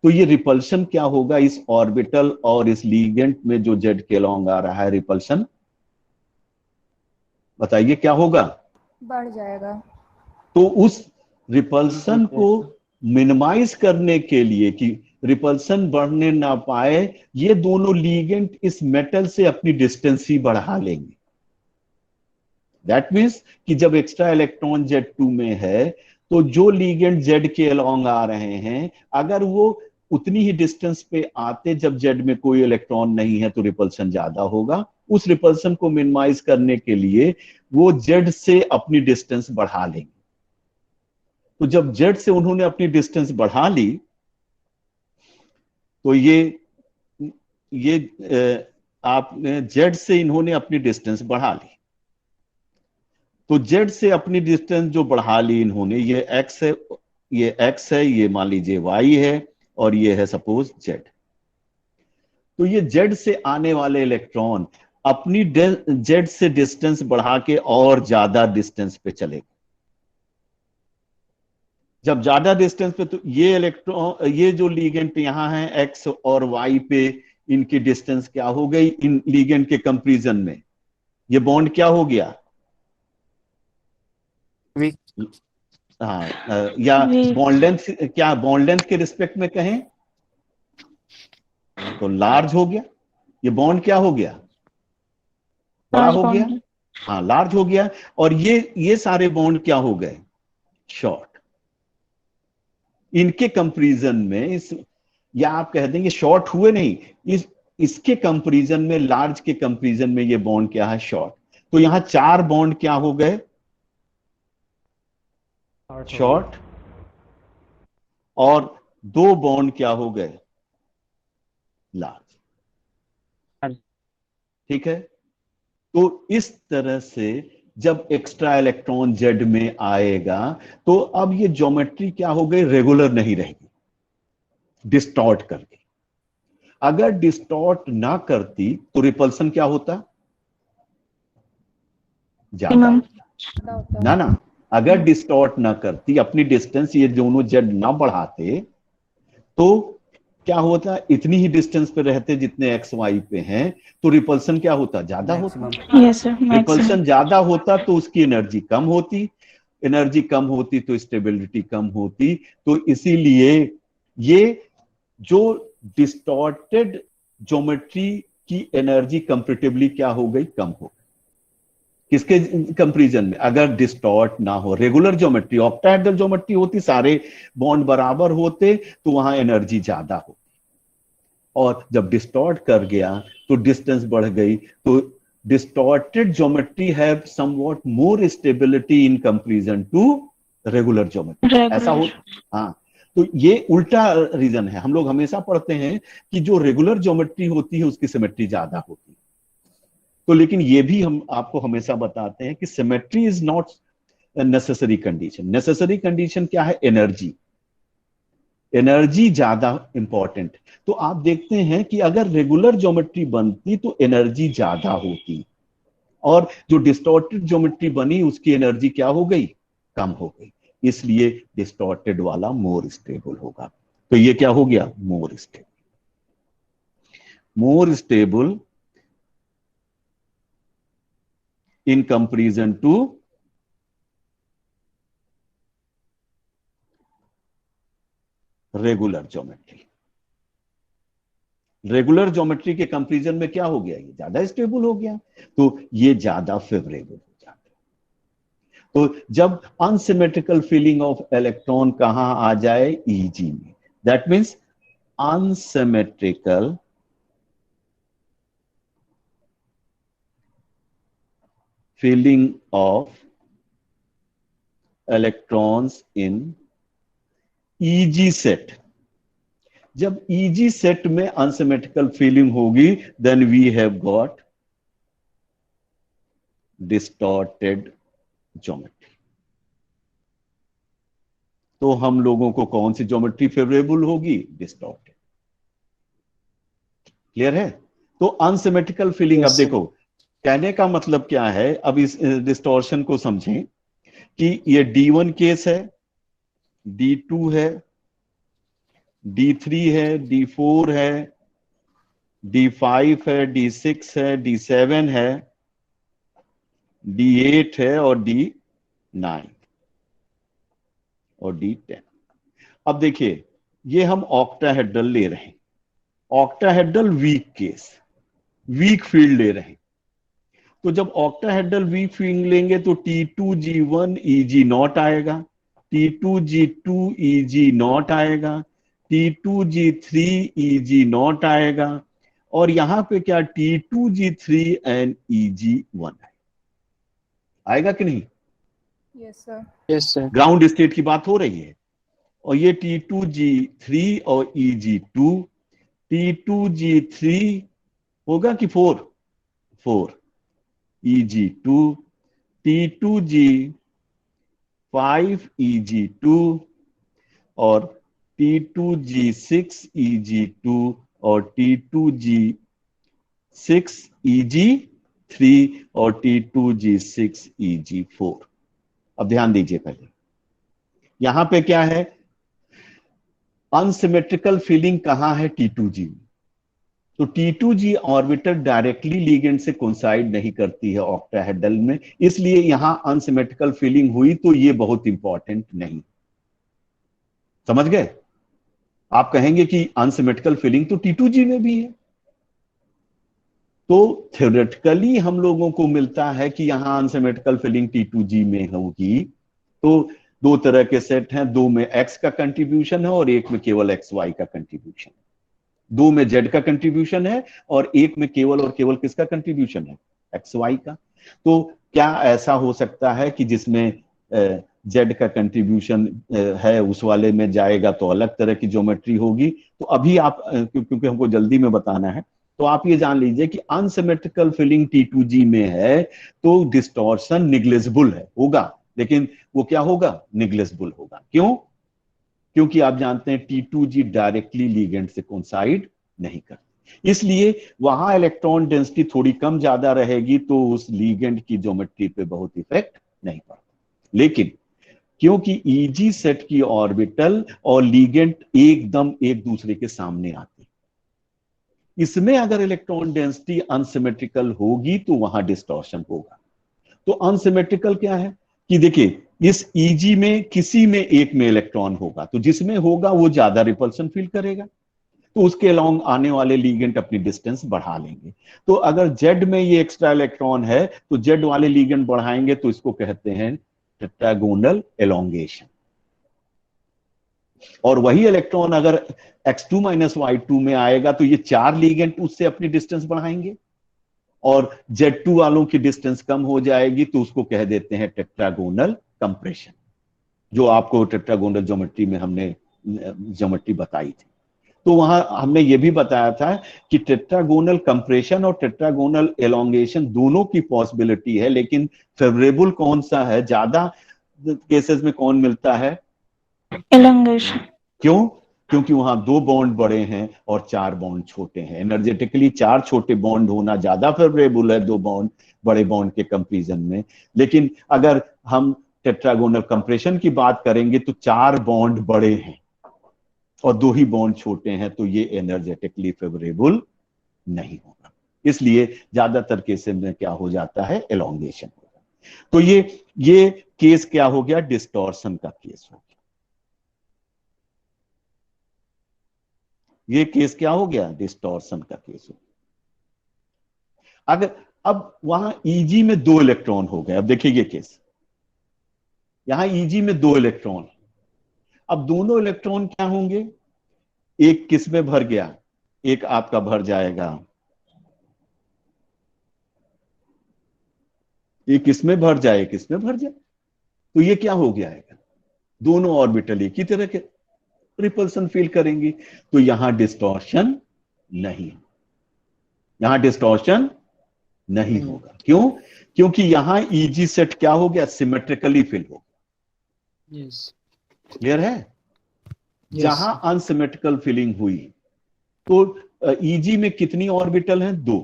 तो ये रिपल्शन क्या होगा, इस ऑर्बिटल और इस लीगेंड में जो जेड के अलोंग आ रहा है रिपल्शन, बताइए क्या होगा, बढ़ जाएगा। तो उस रिपल्सन को मिनिमाइज करने के लिए कि रिपल्सन बढ़ने ना पाए, ये दोनों लीगेंड इस मेटल से अपनी डिस्टेंस ही बढ़ा लेंगे। दैट मीन्स कि जब एक्स्ट्रा इलेक्ट्रॉन Z2 में है, तो जो लीगेंड जेड के अलोंग आ रहे हैं, अगर वो उतनी ही डिस्टेंस पे आते जब जेड में कोई इलेक्ट्रॉन नहीं है, तो रिपल्सन ज्यादा होगा। उस रिपल्सन को मिनिमाइज करने के लिए वो जेड से अपनी डिस्टेंस बढ़ा लेंगे। तो जब जेड से उन्होंने अपनी डिस्टेंस बढ़ा ली, तो ये आपने जेड से इन्होंने अपनी डिस्टेंस बढ़ा ली, तो जेड से अपनी डिस्टेंस जो बढ़ा ली इन्होंने, ये एक्स है, ये एक्स है, ये मान लीजिए वाई है, और ये है सपोज जेड। तो ये जेड से आने वाले इलेक्ट्रॉन अपनी जेड से डिस्टेंस बढ़ा के और ज्यादा डिस्टेंस पे चलेगा। जब ज्यादा डिस्टेंस पे, तो ये इलेक्ट्रॉन, ये जो लीगेंड यहां है एक्स और वाई पे, इनकी डिस्टेंस क्या हो गई इन लीगेंड के कंपैरिजन में? ये बॉन्ड क्या हो गया? वीक। हाँ, या बॉन्ड लेंथ, क्या बॉन्ड लेंथ के रिस्पेक्ट में कहें तो लार्ज हो गया। ये बॉन्ड क्या हो गया? बड़ा हो गया। हाँ, लार्ज हो गया। और ये सारे बॉन्ड क्या हो गए? शॉर्ट। इनके कंपैरिजन में या आप कह देंगे शॉर्ट हुए नहीं, इसके कंपैरिजन में, लार्ज के कंपैरिजन में ये बॉन्ड क्या है? शॉर्ट। तो यहां 4 बॉन्ड क्या हो गए? शॉर्ट। और 2 बॉन्ड क्या हो गए? लार्ज। ठीक है। तो इस तरह से जब एक्स्ट्रा इलेक्ट्रॉन जेड में आएगा, तो अब ये ज्योमेट्री क्या हो गई? रेगुलर नहीं रहेगी, डिस्टॉर्ट कर गई। अगर डिस्टॉर्ट ना करती तो रिपल्सन क्या होता? ज्यादा होता। ना, अगर डिस्टॉर्ट ना करती, अपनी डिस्टेंस ये दोनों जेड ना बढ़ाते, तो क्या होता? इतनी ही डिस्टेंस पे रहते जितने एक्स वाई पे हैं, तो रिपल्सन क्या होता? ज्यादा होता। यस सर, रिपल्सन ज्यादा होता तो उसकी एनर्जी कम होती, एनर्जी कम होती तो स्टेबिलिटी कम होती। तो इसीलिए ये जो डिस्टॉर्टेड ज्योमेट्री की एनर्जी कंपैरेटिवली क्या हो गई? कम हो गई। किसके कंपैरिजन में? अगर डिस्टॉर्ट ना हो, रेगुलर ज्योमेट्री, ऑक्टाहेड्रल ज्योमेट्री होती, सारे बॉन्ड बराबर होते, तो वहां एनर्जी ज्यादा होती। और जब डिस्टॉर्ट कर गया तो डिस्टेंस बढ़ गई, तो distorted geometry have somewhat more stability in comparison to regular geometry. ऐसा हो। हाँ, तो ये उल्टा रीजन है। हम लोग हमेशा पढ़ते हैं कि जो रेगुलर ज्योमेट्री होती है उसकी सिमेट्री ज्यादा होती है। तो लेकिन ये भी हम आपको हमेशा बताते हैं कि symmetry is not necessary condition. Necessary condition क्या है? एनर्जी। एनर्जी ज्यादा इंपॉर्टेंट। तो आप देखते हैं कि अगर रेगुलर ज्योमेट्री बनती तो एनर्जी ज्यादा होती, और जो डिस्टॉर्टेड ज्योमेट्री बनी उसकी एनर्जी क्या हो गई? कम हो गई। इसलिए डिस्टॉर्टेड वाला मोर स्टेबल होगा। तो ये क्या हो गया? More stable. More stable in comparison to regular geometry. Regular geometry के कंपैरिजन में क्या हो गया? ये ज्यादा स्टेबल हो गया, तो ये ज्यादा फेवरेबल हो जाता है। तो जब अनसिमेट्रिकल फीलिंग ऑफ इलेक्ट्रॉन कहां आ जाए? ईजी में। That means unsymmetrical filling of electrons in eg set. जब ईजी सेट में अनसिमेट्रिकल फीलिंग होगी, then we have got distorted geometry. तो हम लोगों को कौन सी ज्योमेट्री फेवरेबल होगी? डिस्टॉर्टेड। क्लियर है? तो अनसिमेट्रिकल फीलिंग, अब देखो कहने का मतलब क्या है, अब इस डिस्टॉर्शन को समझें कि ये D1 केस है, D2 है, D3 है, D4 है, D5 है, D6 है, D7 है, D8 है, और D9 और D10। अब देखिए, ये हम ऑक्टाहेड्रल ले रहे हैं, octahedral weak case, weak field ले रहे हैं। तो जब ऑक्टाहेड्रल वीक फील्ड लेंगे तो T2G1 Eg0 आएगा, T2G2 Eg0 आएगा, T2G3 Eg0 आएगा, और यहां पे क्या? T2G3 एंड Eg1 आएगा कि नहीं? Yes sir, yes sir. Ground state की बात हो रही है। और ये T2G3 और Eg2, T2G3 होगा कि 4 4 Eg2 T2G 5 Eg2 और T2G6 Eg2 और T2G6 Eg3 और T2G6 Eg4। अब ध्यान दीजिए, पहले यहां पे क्या है, अनसिमेट्रिकल फीलिंग कहां है, T2G में। तो T2G ऑर्बिटल डायरेक्टली लिगेंड से कोइंसाइड नहीं करती है ऑक्टाहेड्रल में, इसलिए यहां अनसिमेट्रिकल फीलिंग हुई, तो ये बहुत इंपॉर्टेंट नहीं। समझ गए? आप कहेंगे कि अनसिमेट्रिकल फीलिंग तो T2G में भी है, तो थ्योरेटिकली हम लोगों को मिलता है कि यहां अनसिमेट्रिकल फीलिंग T2G में होगी। तो दो तरह के सेट हैं, दो में X का कंट्रीब्यूशन है और एक में केवल XY का कंट्रीब्यूशन है। दो में Z का कंट्रीब्यूशन है और एक में केवल और केवल किसका कंट्रीब्यूशन है, XY का। तो क्या ऐसा हो सकता है कि जिसमें Z का कंट्रीब्यूशन है उस वाले में जाएगा तो अलग तरह की ज्योमेट्री होगी। तो अभी आप क्योंकि हमको जल्दी में बताना है, तो आप ये जान लीजिए कि अनसिमेट्रिकल फीलिंग T2G में है तो डिस्टॉर्शन निग्लेजिबल है, होगा, लेकिन वो क्या होगा, निग्लेजिबल होगा। क्यों? क्योंकि आप जानते हैं T2G डायरेक्टली लिगेंड से कोइंसाइड नहीं करती, इसलिए वहां इलेक्ट्रॉन डेंसिटी थोड़ी कम ज्यादा रहेगी, तो उस लिगेंड की ज्योमेट्री पे बहुत इफेक्ट नहीं पड़ता। लेकिन क्योंकि Eg सेट की ऑर्बिटल और लिगेंड एकदम एक दूसरे के सामने आते, इसमें अगर इलेक्ट्रॉन डेंसिटी अनसिमेट्रिकल होगी तो वहां डिस्टॉर्शन होगा। तो अनसिमेट्रिकल क्या है कि देखिए, इस Eg में किसी में एक में इलेक्ट्रॉन होगा, तो जिसमें होगा वो ज्यादा रिपल्सन फील करेगा, तो उसके अलोंग आने वाले लिगेंड अपनी डिस्टेंस बढ़ा लेंगे। तो अगर Z में ये एक्स्ट्रा इलेक्ट्रॉन है तो Z वाले लिगेंड बढ़ाएंगे, तो इसको कहते हैं टेट्रागोनल एलोंगेशन। और वही इलेक्ट्रॉन अगर X2 - Y2 में आएगा तो ये 4 लिगेंड उससे अपनी डिस्टेंस बढ़ाएंगे और Z2 वालों की डिस्टेंस कम हो जाएगी, तो उसको कह देते हैं टेट्रागोनल कंप्रेशन, जो आपको टेट्रागोनल ज्योमेट्री में हमने ज्योमेट्री बताई थी। तो वहां हमने ये भी बताया था कि टेट्रागोनल कंप्रेशन और टेट्रागोनल एलोंगेशन दोनों की पॉसिबिलिटी है, लेकिन फेवरेबल कौन सा है, ज्यादा केसेस में कौन मिलता है, एलोंगेशन। क्यों? क्योंकि वहां 2 बॉन्ड बड़े हैं और 4 बॉन्ड छोटे हैं। एनर्जेटिकली 4 छोटे बॉन्ड होना ज्यादा फेवरेबल है 2 बॉन्ड बड़े बॉन्ड के कंपैरिजन में। लेकिन अगर हम टेट्रागोनल कंप्रेशन की बात करेंगे तो 4 बॉन्ड बड़े हैं और 2 ही बॉन्ड छोटे हैं, तो ये एनर्जेटिकली फेवरेबल नहीं होगा। इसलिए ज्यादातर केसेस में क्या हो जाता है, एलोंगेशन होगा। तो ये केस क्या हो गया, डिस्टॉर्शन का केस हो गया। ये केस क्या हो गया, डिस्टॉर्शन का केस हो गया। अगर अब वहां Eg में 2 इलेक्ट्रॉन हो गए, अब देखिए ये केस, यहां Eg में 2 इलेक्ट्रॉन, अब दोनों इलेक्ट्रॉन क्या होंगे, एक किस में भर गया, एक आपका भर जाएगा, एक किसमें भर जाए, किसमें भर जाए, तो ये क्या हो गया है, दोनों ऑर्बिटल एक ही तरह के रिपल्सन फील करेंगी, तो यहां डिस्टॉर्शन नहीं, यहां डिस्टॉर्शन नहीं होगा। क्यों? क्योंकि यहां Eg सेट क्या हो गया, सिमेट्रिकली फिल हो गया। क्लियर है? जहां अनसिमेट्रिकल फिलिंग हुई तो Eg में कितनी ऑर्बिटल हैं, 2।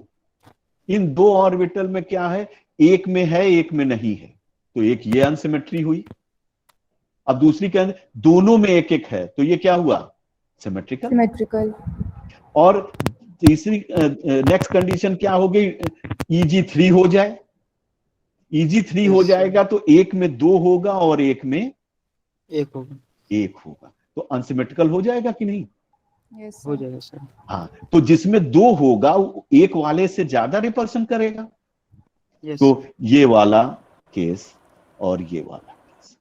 इन 2 ऑर्बिटल में क्या है, एक में है एक में नहीं है, तो एक ये अनसिमेट्री हुई। अब दूसरी क्या है, दोनों में एक एक है, तो ये क्या हुआ, सिमेट्रिकल। और तीसरी नेक्स्ट कंडीशन क्या हो गई, Eg3 हो जाए, Eg3 हो जाएगा तो एक में 2 होगा और एक में एक होगा, तो अनसिमेट्रिकल हो जाएगा कि नहीं, yes, हो जाएगा सर। हाँ, तो जिसमें 2 होगा एक वाले से ज्यादा रिपल्सन करेगा। तो ये वाला केस और ये वाला केस,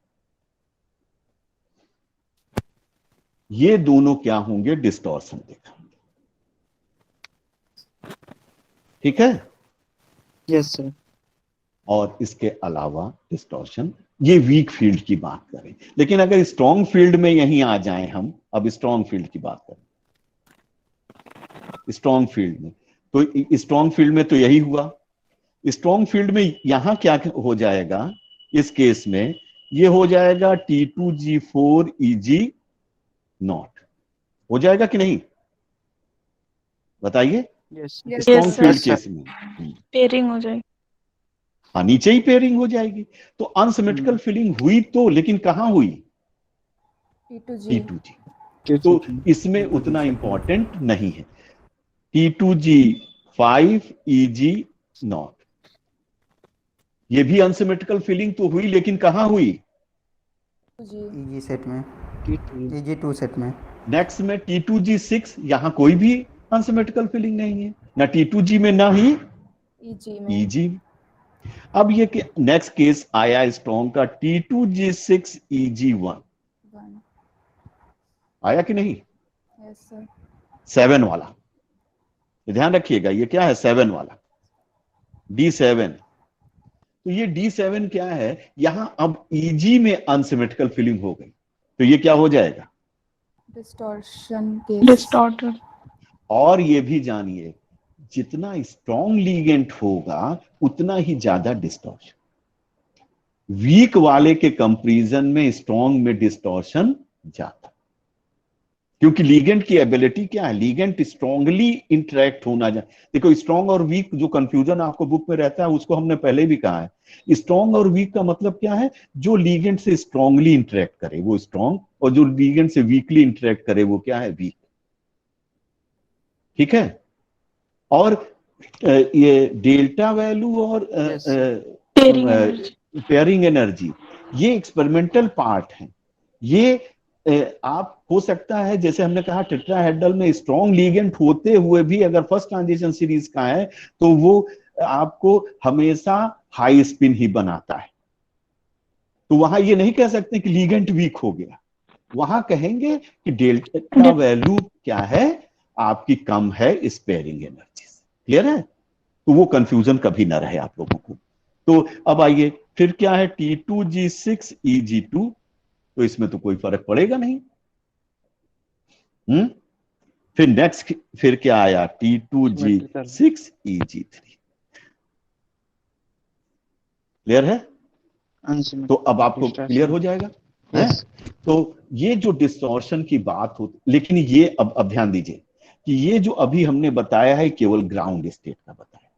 ये दोनों क्या होंगे, डिस्टॉर्शन दिखाएंगे। ठीक है, यस सर। और इसके अलावा डिस्टॉर्शन, ये वीक फील्ड की बात करें, लेकिन अगर स्ट्रॉन्ग फील्ड में यहीं आ जाएं हम, अब स्ट्रॉन्ग फील्ड की बात करें, स्ट्रॉन्ग फील्ड में तो स्ट्रॉन्ग फील्ड में तो यही हुआ। स्ट्रॉन्ग फील्ड में यहां क्या हो जाएगा, इस केस में ये हो जाएगा T2G4 EG0 हो जाएगा कि नहीं, बताइए। Yes strong sir. Field case में पेयरिंग हो जाएगी। हाँ, नीचे ही पेयरिंग हो जाएगी। तो अनसिमेट्रिकल फीलिंग हुई तो, लेकिन कहां हुई, T2G। T2G। तो इसमें उतना इंपॉर्टेंट नहीं है। T2G5 EG0 ये भी अनसिमेट्रिकल फीलिंग तो हुई, लेकिन कहां हुई, EG सेट में, EG2 सेट में। नेक्स्ट में T2G6, यहां कोई भी अनसिमेट्रिकल फीलिंग नहीं है, ना T2G में ना ही EG में। EG। अब ये नेक्स्ट केस आया स्ट्रॉन्ग का T2G6 EG1 आया कि नहीं, यस सर। 7 वाला, ध्यान रखिएगा, ये क्या है, 7 वाला, D7। तो ये D7 क्या है, यहां अब EG में अनसिमेट्रिकल फीलिंग हो गई, तो ये क्या हो जाएगा, डिस्टॉर्शन केस। डिस्टॉर्टेड। और ये भी जानिए, जितना स्ट्रॉन्ग लीगेंट होगा उतना ही ज्यादा डिस्टॉर्शन, वीक वाले के कंपैरिजन में स्ट्रॉन्ग में डिस्टॉर्शन ज्यादा, क्योंकि लीगेंट की एबिलिटी क्या है, लीगेंट स्ट्रांगली इंटरेक्ट होना देखो, स्ट्रॉन्ग और वीक जो कंफ्यूजन आपको बुक में रहता है उसको हमने पहले भी कहा है। स्ट्रॉन्ग और वीक का मतलब क्या है, जो लीगेंट से स्ट्रांगली इंटरेक्ट करे वो स्ट्रॉन्ग, और जो लीगेंट से वीकली इंटरेक्ट करे वो क्या है, वीक। ठीक है। और ये डेल्टा वैल्यू और पेयरिंग एनर्जी ये एक्सपेरिमेंटल पार्ट है। ये आप हो सकता है, जैसे हमने कहा टेट्राहेड्रल में स्ट्रॉन्ग लीगेंट होते हुए भी अगर फर्स्ट ट्रांजिशन सीरीज का है तो वो आपको हमेशा हाई स्पिन ही बनाता है। तो वहां ये नहीं कह सकते कि लीगेंट वीक हो गया, वहां कहेंगे कि डेल्टा वैल्यू क्या है आपकी, कम है स्पेयरिंग एनर्जी से। क्लियर है, तो वो कंफ्यूजन कभी ना रहे आप लोगों को। तो अब आइए, फिर क्या है T2G6 EG2, तो इसमें तो कोई फर्क पड़ेगा नहीं। फिर नेक्स्ट फिर क्या आया T2G6 EG3। क्लियर है, तो अब आपको क्लियर हो जाएगा है? तो ये जो डिस्टॉर्शन की बात होती, लेकिन ये अब ध्यान दीजिए कि ये जो अभी हमने बताया है केवल ग्राउंड स्टेट का बताया,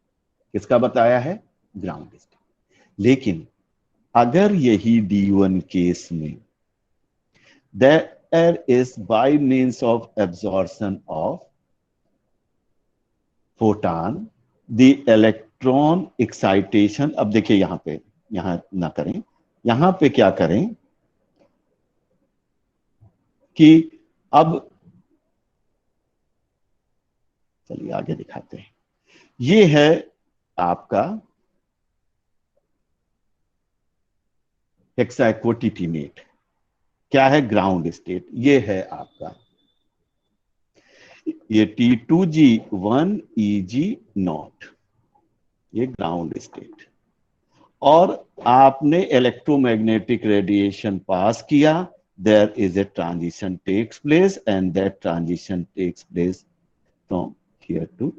किसका बताया है, ग्राउंड स्टेट। लेकिन अगर यही D1 केस में there is by means of absorption of photon the electron excitation, अब देखिए यहां पे, यहां ना करें, यहां पे क्या करें कि अब चलिए आगे दिखाते हैं। ये है आपका हेक्साक्वोटिटिनेट, क्या है, ग्राउंड स्टेट। ये है आपका ये T2G1 EG0, ये ग्राउंड स्टेट। और आपने इलेक्ट्रोमैग्नेटिक रेडिएशन पास किया, there is a transition takes place and that transition takes place from here to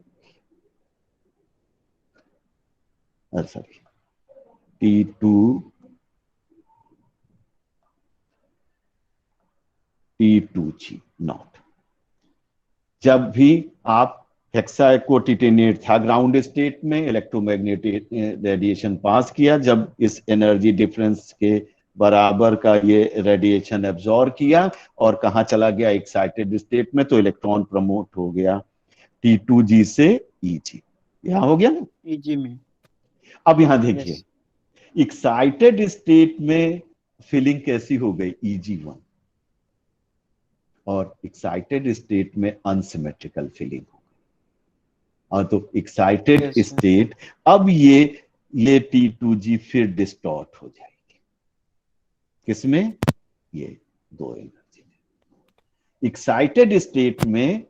sorry T2G0। जब भी आप हेक्साक्वोटिटिनेट था ग्राउंड स्टेट में, इलेक्ट्रोमैग्नेटिक रेडिएशन पास किया, जब इस एनर्जी डिफरेंस के बराबर का ये रेडिएशन एब्जॉर्ब किया और कहां चला गया, एक्साइटेड स्टेट में, तो इलेक्ट्रॉन प्रमोट हो गया T2G से EG, यहां हो गया ना, EG में। अब यहां देखिए, एक्साइटेड स्टेट में फीलिंग कैसी हो गई, EG1, और एक्साइटेड स्टेट में अनसिमेट्रिकल फीलिंग हो गई। और तो एक्साइटेड स्टेट, अब ये T2G फिर डिस्टॉर्ट हो जाएगी, किसमें, ये दो एनर्जी में, एक्साइटेड स्टेट में।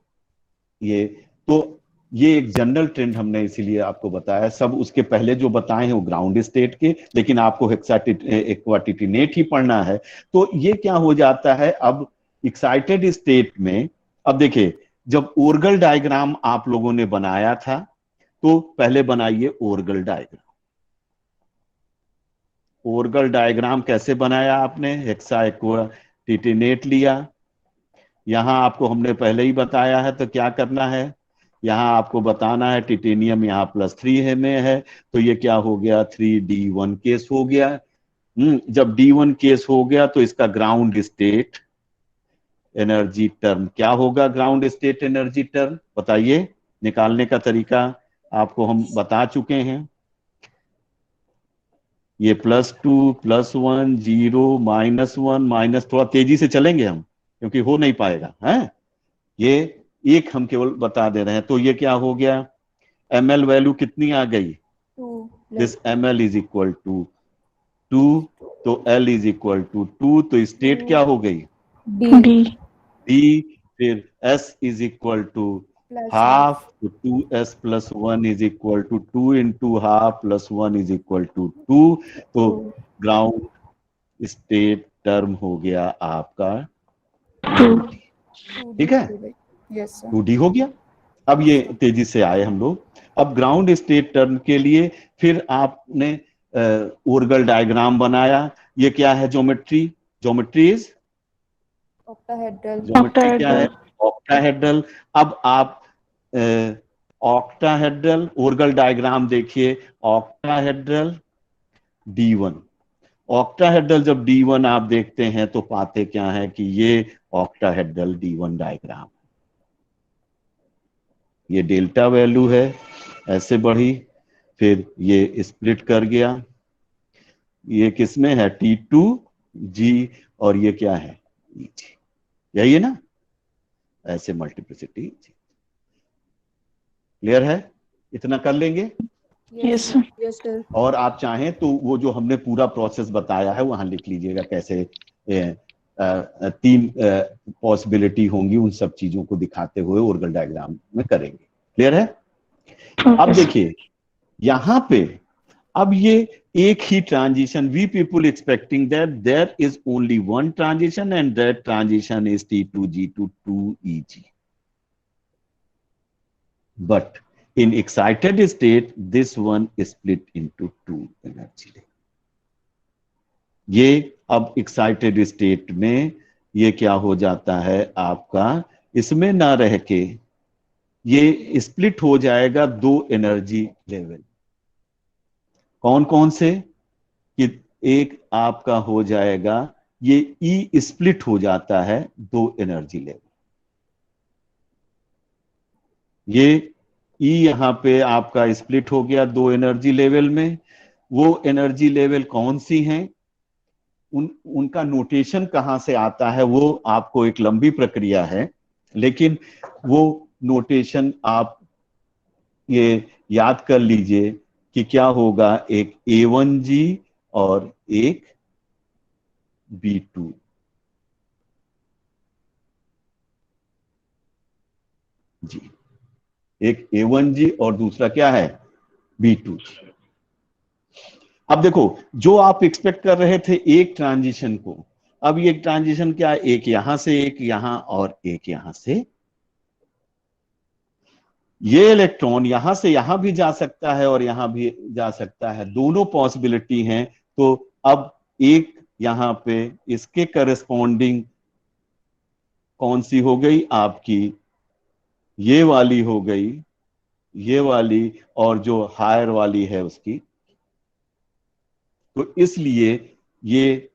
ये तो ये एक जनरल ट्रेंड हमने इसीलिए आपको बताया, सब उसके पहले जो बताए हैं वो ग्राउंड स्टेट के, लेकिन आपको एक्वाटिटिनेट ही पढ़ना है। तो ये क्या हो जाता है, अब एक्साइटेड स्टेट में, अब देखिए जब ओर्गल डायग्राम आप लोगों ने बनाया था, तो पहले बनाइए ओर्गल डायग्राम। ओर्गल डायग्राम कैसे बनाया आपने? हेक्साइक्लोटिनेट लिया, यहां आपको हमने पहले ही बताया है, तो क्या करना है, यहां आपको बताना है टिटेनियम यहां +3 है में है, तो ये क्या हो गया, 3D1 केस हो गया। जब D1 केस हो गया तो इसका ग्राउंड स्टेट एनर्जी टर्म क्या होगा? ग्राउंड स्टेट एनर्जी टर्म बताइए, निकालने का तरीका आपको हम बता चुके हैं। ये +2 +1 0 -1 माइनस, थोड़ा तेजी से चलेंगे हम क्योंकि हो नहीं पाएगा है, ये एक हम केवल बता दे रहे हैं। तो ये क्या हो गया, ml वैल्यू कितनी आ गई? 2 this ml is equal to 2, तो l इज इक्वल टू 2, तो स्टेट क्या हो गई? D D. d, फिर s is equal to plus half, तो 2s + 1 is equal to 2 into half + 1 is equal to 2, तो 2 ग्राउंड स्टेट टर्म हो गया आपका 2. ठीक है, 2D यस सर 2D हो गया। अब ये तेजी से आए हम लोग, अब ग्राउंड स्टेट टर्म के लिए फिर आपने ओर्गल डायग्राम बनाया। ये क्या है? Geometry, geometry is, octahedral geometry क्या है? Octahedral. ऑक्टाहेड्रल। अब आप ऑक्टाहेड्रल ओर्गल डायग्राम देखिए, ऑक्टाहेड्रल D1, ऑक्टाहेड्रल जब D1 आप देखते हैं तो पाते क्या है कि ये ऑक्टाहेड्रल D1 डायग्राम, ये डेल्टा वैल्यू है, ऐसे बढ़ी, फिर ये स्प्लिट कर गया, ये किसमें है? T2G, और ये क्या है? EG, यही है ना, ऐसे मल्टीप्लिसिटी। क्लियर है? इतना कर लेंगे। Yes, sir. यस सर और आप चाहें तो वो जो हमने पूरा प्रोसेस बताया है वहां लिख लीजिएगा, कैसे 3 पॉसिबिलिटी होंगी, उन सब चीजों को दिखाते हुए ओर्गल डायग्राम में करेंगे। क्लियर है? अब Okay, sir. देखिए यहां पे, अब ये एक ही transition, we people expecting that there is only one transition and that transition is T2G to 2EG, but in excited state this one is split into 2 energy layer। ये अब एक्साइटेड स्टेट में ये क्या हो जाता है आपका, इसमें ना रह के ये स्प्लिट हो जाएगा 2 एनर्जी लेवल। कौन कौन से? कि एक आपका हो जाएगा, ये ई स्प्लिट हो जाता है 2 एनर्जी लेवल। ये ई यहां पे आपका स्प्लिट हो गया 2 एनर्जी लेवल में। वो एनर्जी लेवल कौन सी हैं, उनका नोटेशन कहां से आता है, वो आपको एक लंबी प्रक्रिया है, लेकिन वो नोटेशन आप ये याद कर लीजिए कि क्या होगा, एक A1G और एक B2। जी, एक A1G और दूसरा क्या है? B2। अब देखो, जो आप एक्सपेक्ट कर रहे थे एक ट्रांजिशन को, अब ये ट्रांजिशन क्या है, एक यहां से एक यहां और एक यहां से। ये इलेक्ट्रॉन यहां से यहां भी जा सकता है और यहां भी जा सकता है, दोनों पॉसिबिलिटी हैं। तो अब एक यहां पे इसके करस्पॉन्डिंग कौन सी हो गई आपकी, ये वाली हो गई, ये वाली, और जो हायर वाली है उसकी, तो इसलिए ये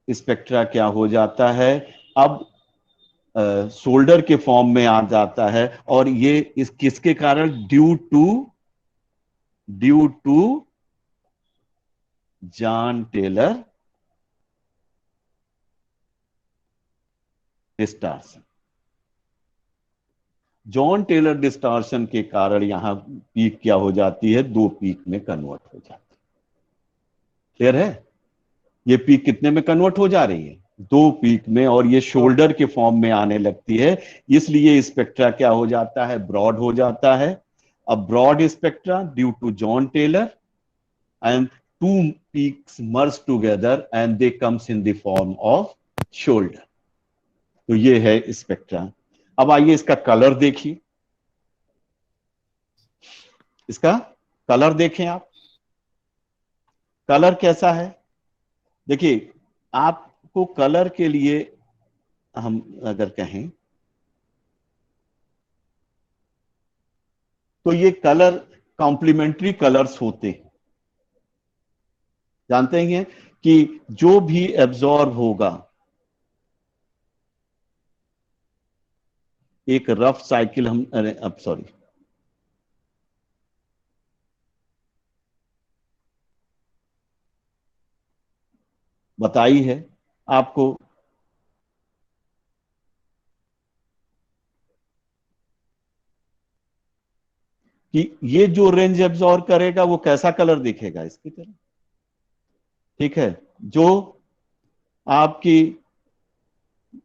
स्पेक्ट्रा क्या हो जाता है, अब शोल्डर के फॉर्म में आ जाता है। और ये इस किसके कारण? Due to Jahn Teller distortion. Jahn Teller distortion के कारण यहां पीक क्या हो जाती है, 2 पीक में कन्वर्ट हो जाती है। क्लियर है? ये पीक कितने में कन्वर्ट हो जा रही है? 2 पीक में, और ये शोल्डर के फॉर्म में आने लगती है, इसलिए स्पेक्ट्रा क्या हो जाता है, ब्रॉड हो जाता है। अब broad spectra due to Jahn Teller and 2 peaks merge together and they comes in the form of shoulder। तो ये है स्पेक्ट्रा। अब आइए इसका कलर देखिए। इसका कलर देखें आप, कलर कैसा है। देखिए आपको कलर के लिए हम अगर कहें तो ये कलर कॉम्प्लीमेंट्री कलर्स होते हैं। जानते हैं कि जो भी एब्जॉर्ब होगा, एक रफ साइकिल हम, अरे अब सॉरी, बताई है आपको कि ये जो रेंज एब्जॉर्ब करेगा वो कैसा कलर दिखेगा, इसकी तरह। ठीक है, जो आपकी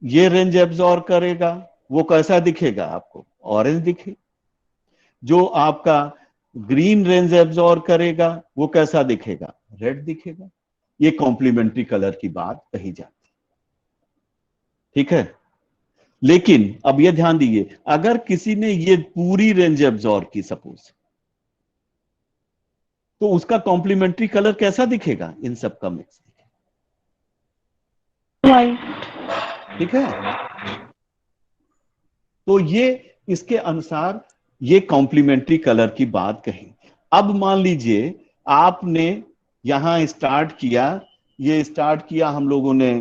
ये रेंज एब्जॉर्ब करेगा वो कैसा दिखेगा, आपको ऑरेंज दिखे। जो आपका ग्रीन रेंज एब्जॉर्ब करेगा वो कैसा दिखेगा, रेड दिखेगा। ये कॉम्प्लीमेंट्री कलर की बात कही जाती है। ठीक है, लेकिन अब ये ध्यान दीजिए, अगर किसी ने ये पूरी रेंज एब्जॉर्ब की सपोज, तो उसका कॉम्प्लीमेंट्री कलर कैसा दिखेगा, इन सब का मिक्स दिखेगा। वाइट। ठीक है, तो ये इसके अनुसार ये कॉम्प्लीमेंट्री कलर की बात कही। अब मान लीजिए आपने यहां स्टार्ट किया, ये स्टार्ट किया हम लोगों ने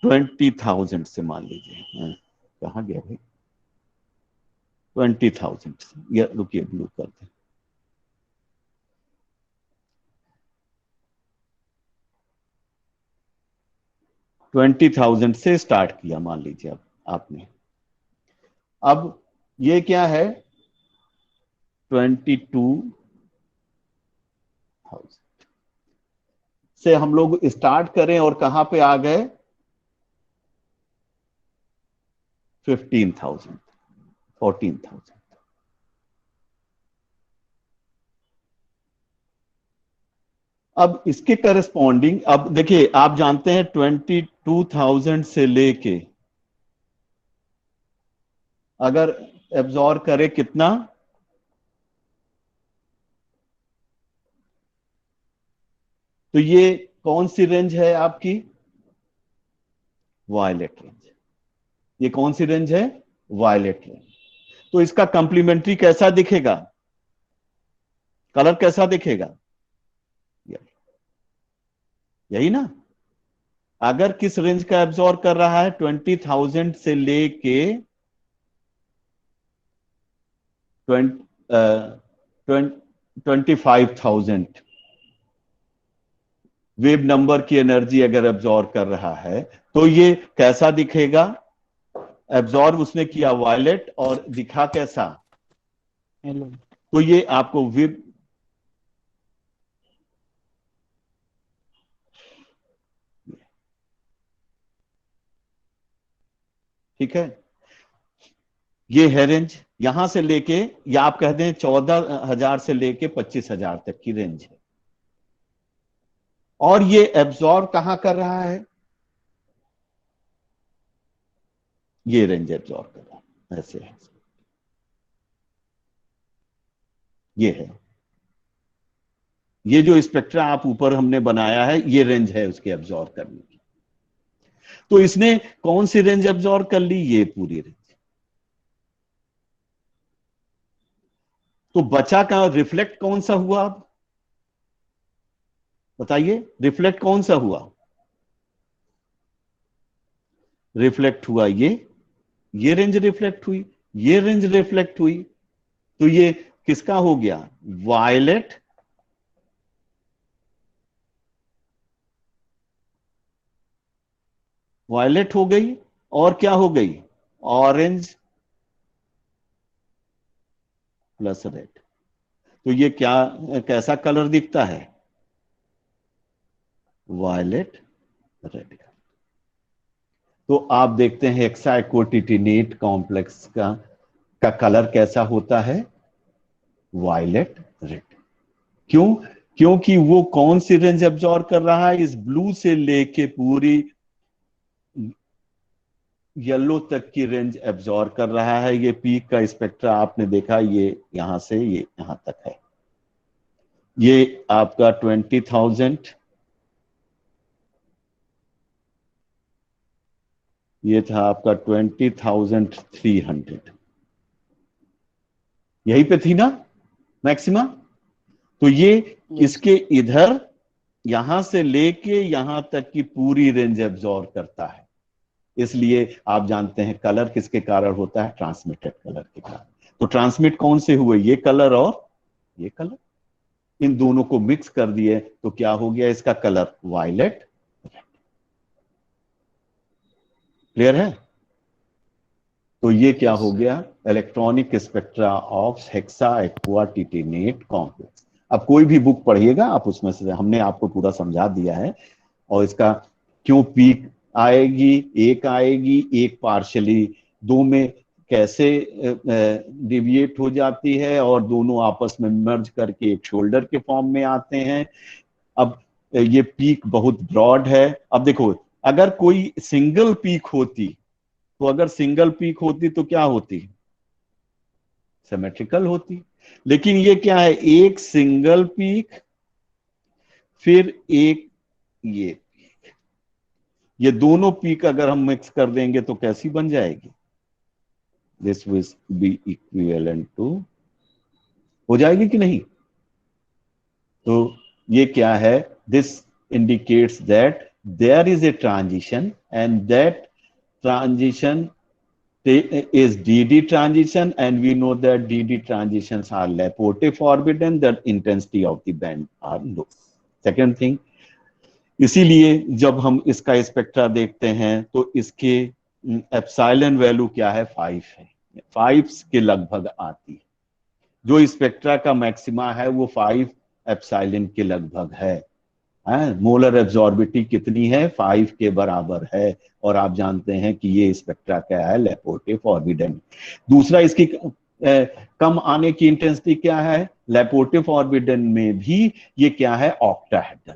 20,000 से, मान लीजिए कहां गया भाई, 20,000 से, ये रुकिए ब्लू करते हैं। $20,000 से स्टार्ट किया मान लीजिए अब आपने। अब ये क्या है, 22,000 से हम लोग स्टार्ट करें और कहां पे आ गए, 15,000, 14,000। अब इसके करस्पॉन्डिंग, अब देखिए आप जानते हैं 22,000 से लेके अगर एब्जॉर्ब करे कितना, तो ये कौन सी रेंज है आपकी, वायलेट रेंज। ये कौन सी रेंज है, वायलेट रेंज। तो इसका कंप्लीमेंट्री कैसा दिखेगा, कलर कैसा दिखेगा, यही ना। अगर किस रेंज का एब्जॉर्ब कर रहा है, 20,000 से लेके 25,000 वेव नंबर की एनर्जी अगर एब्जॉर्ब कर रहा है, तो ये कैसा दिखेगा, एब्जॉर्ब उसने किया वायलेट और दिखा कैसा, तो ये आपको वेव, ठीक है, ये है रेंज यहां से लेके, या आप कह दें 14,000 से लेके 25,000 तक की रेंज है। और ये एब्जॉर्ब कहां कर रहा है, ये रेंज एब्जॉर्ब कर रहा है, ऐसे है, ये है, ये जो स्पेक्ट्रा आप ऊपर हमने बनाया है, ये रेंज है उसके एब्जॉर्ब करने की। तो इसने कौन सी रेंज एब्जॉर्ब कर ली, ये पूरी रेंज। तो बचा का रिफ्लेक्ट कौन सा हुआ, अब बताइए, रिफ्लेक्ट कौन सा हुआ, रिफ्लेक्ट हुआ ये रेंज रिफ्लेक्ट हुई, ये रेंज रिफ्लेक्ट हुई। तो ये किसका हो गया, वायलेट, वायलेट हो गई, और क्या हो गई, ऑरेंज प्लस रेड। तो ये क्या, कैसा कलर दिखता है, वायलेट रेड का। तो आप देखते हैं हेक्साकोटिनेट कॉम्प्लेक्स का कलर कैसा होता है, वायलेट रेड। क्यों, क्योंकि वो कौन सी रेंज एब्जॉर्ब कर रहा है, इस ब्लू से लेके पूरी येलो तक की रेंज एब्जॉर्ब कर रहा है। ये पीक का स्पेक्ट्रा आपने देखा, ये यहां से ये यहां तक है। ये आपका 20,000, ये था आपका 20,300, यहीं पे थी ना मैक्सिमा। तो ये इसके इधर यहां से लेके यहां तक की पूरी रेंज एब्जॉर्ब करता है। इसलिए आप जानते हैं कलर किसके कारण होता है, ट्रांसमिटेड कलर के कारण। तो ट्रांसमिट कौन से हुए, ये कलर और ये कलर, इन दोनों को मिक्स कर दिए तो क्या हो गया, इसका कलर वायलेट। क्लियर है। तो ये क्या हो गया, electronic spectra of hexa aqua titanate complex. अब कोई भी बुक पढ़िएगा आप, उसमें से हमने आपको पूरा समझा दिया है। और इसका क्यों पीक आएगी, एक आएगी, एक पार्शली, दो में कैसे डिविएट हो जाती है और दोनों आपस में मर्ज करके एक शोल्डर के फॉर्म में आते हैं। अब ये पीक बहुत ब्रॉड है। अब देखो, अगर कोई सिंगल पीक होती, तो अगर सिंगल पीक होती तो क्या होती, सिमेट्रिकल होती। लेकिन ये क्या है, एक सिंगल पीक, फिर एक ये पीक, ये दोनों पीक अगर हम मिक्स कर देंगे तो कैसी बन जाएगी, this will be equivalent to, हो जाएगी कि नहीं। तो ये क्या है, this indicates that there is a transition and that transition is DD transition, and we know that DD transitions are Laporte forbidden, the intensity of the band are low. Second thing, इसीलिए जब हम इसका स्पेक्ट्रा देखते हैं तो इसके एप्सिलॉन वैल्यू क्या है, 5 है, 5 के लगभग आती है। जो स्पेक्ट्रा का मैक्सिमा है वो 5 एप्सिलॉन के लगभग है। मोलर एब्जॉर्बिटी कितनी है, 5 के बराबर है। और आप जानते हैं कि ये स्पेक्ट्रा क्या है, लेपोर्टे फॉरबिडन। दूसरा, इसकी कम आने की इंटेंसिटी क्या है, लेपोर्टे फॉरबिडन में भी ये क्या है, ऑक्टाहेड्रल,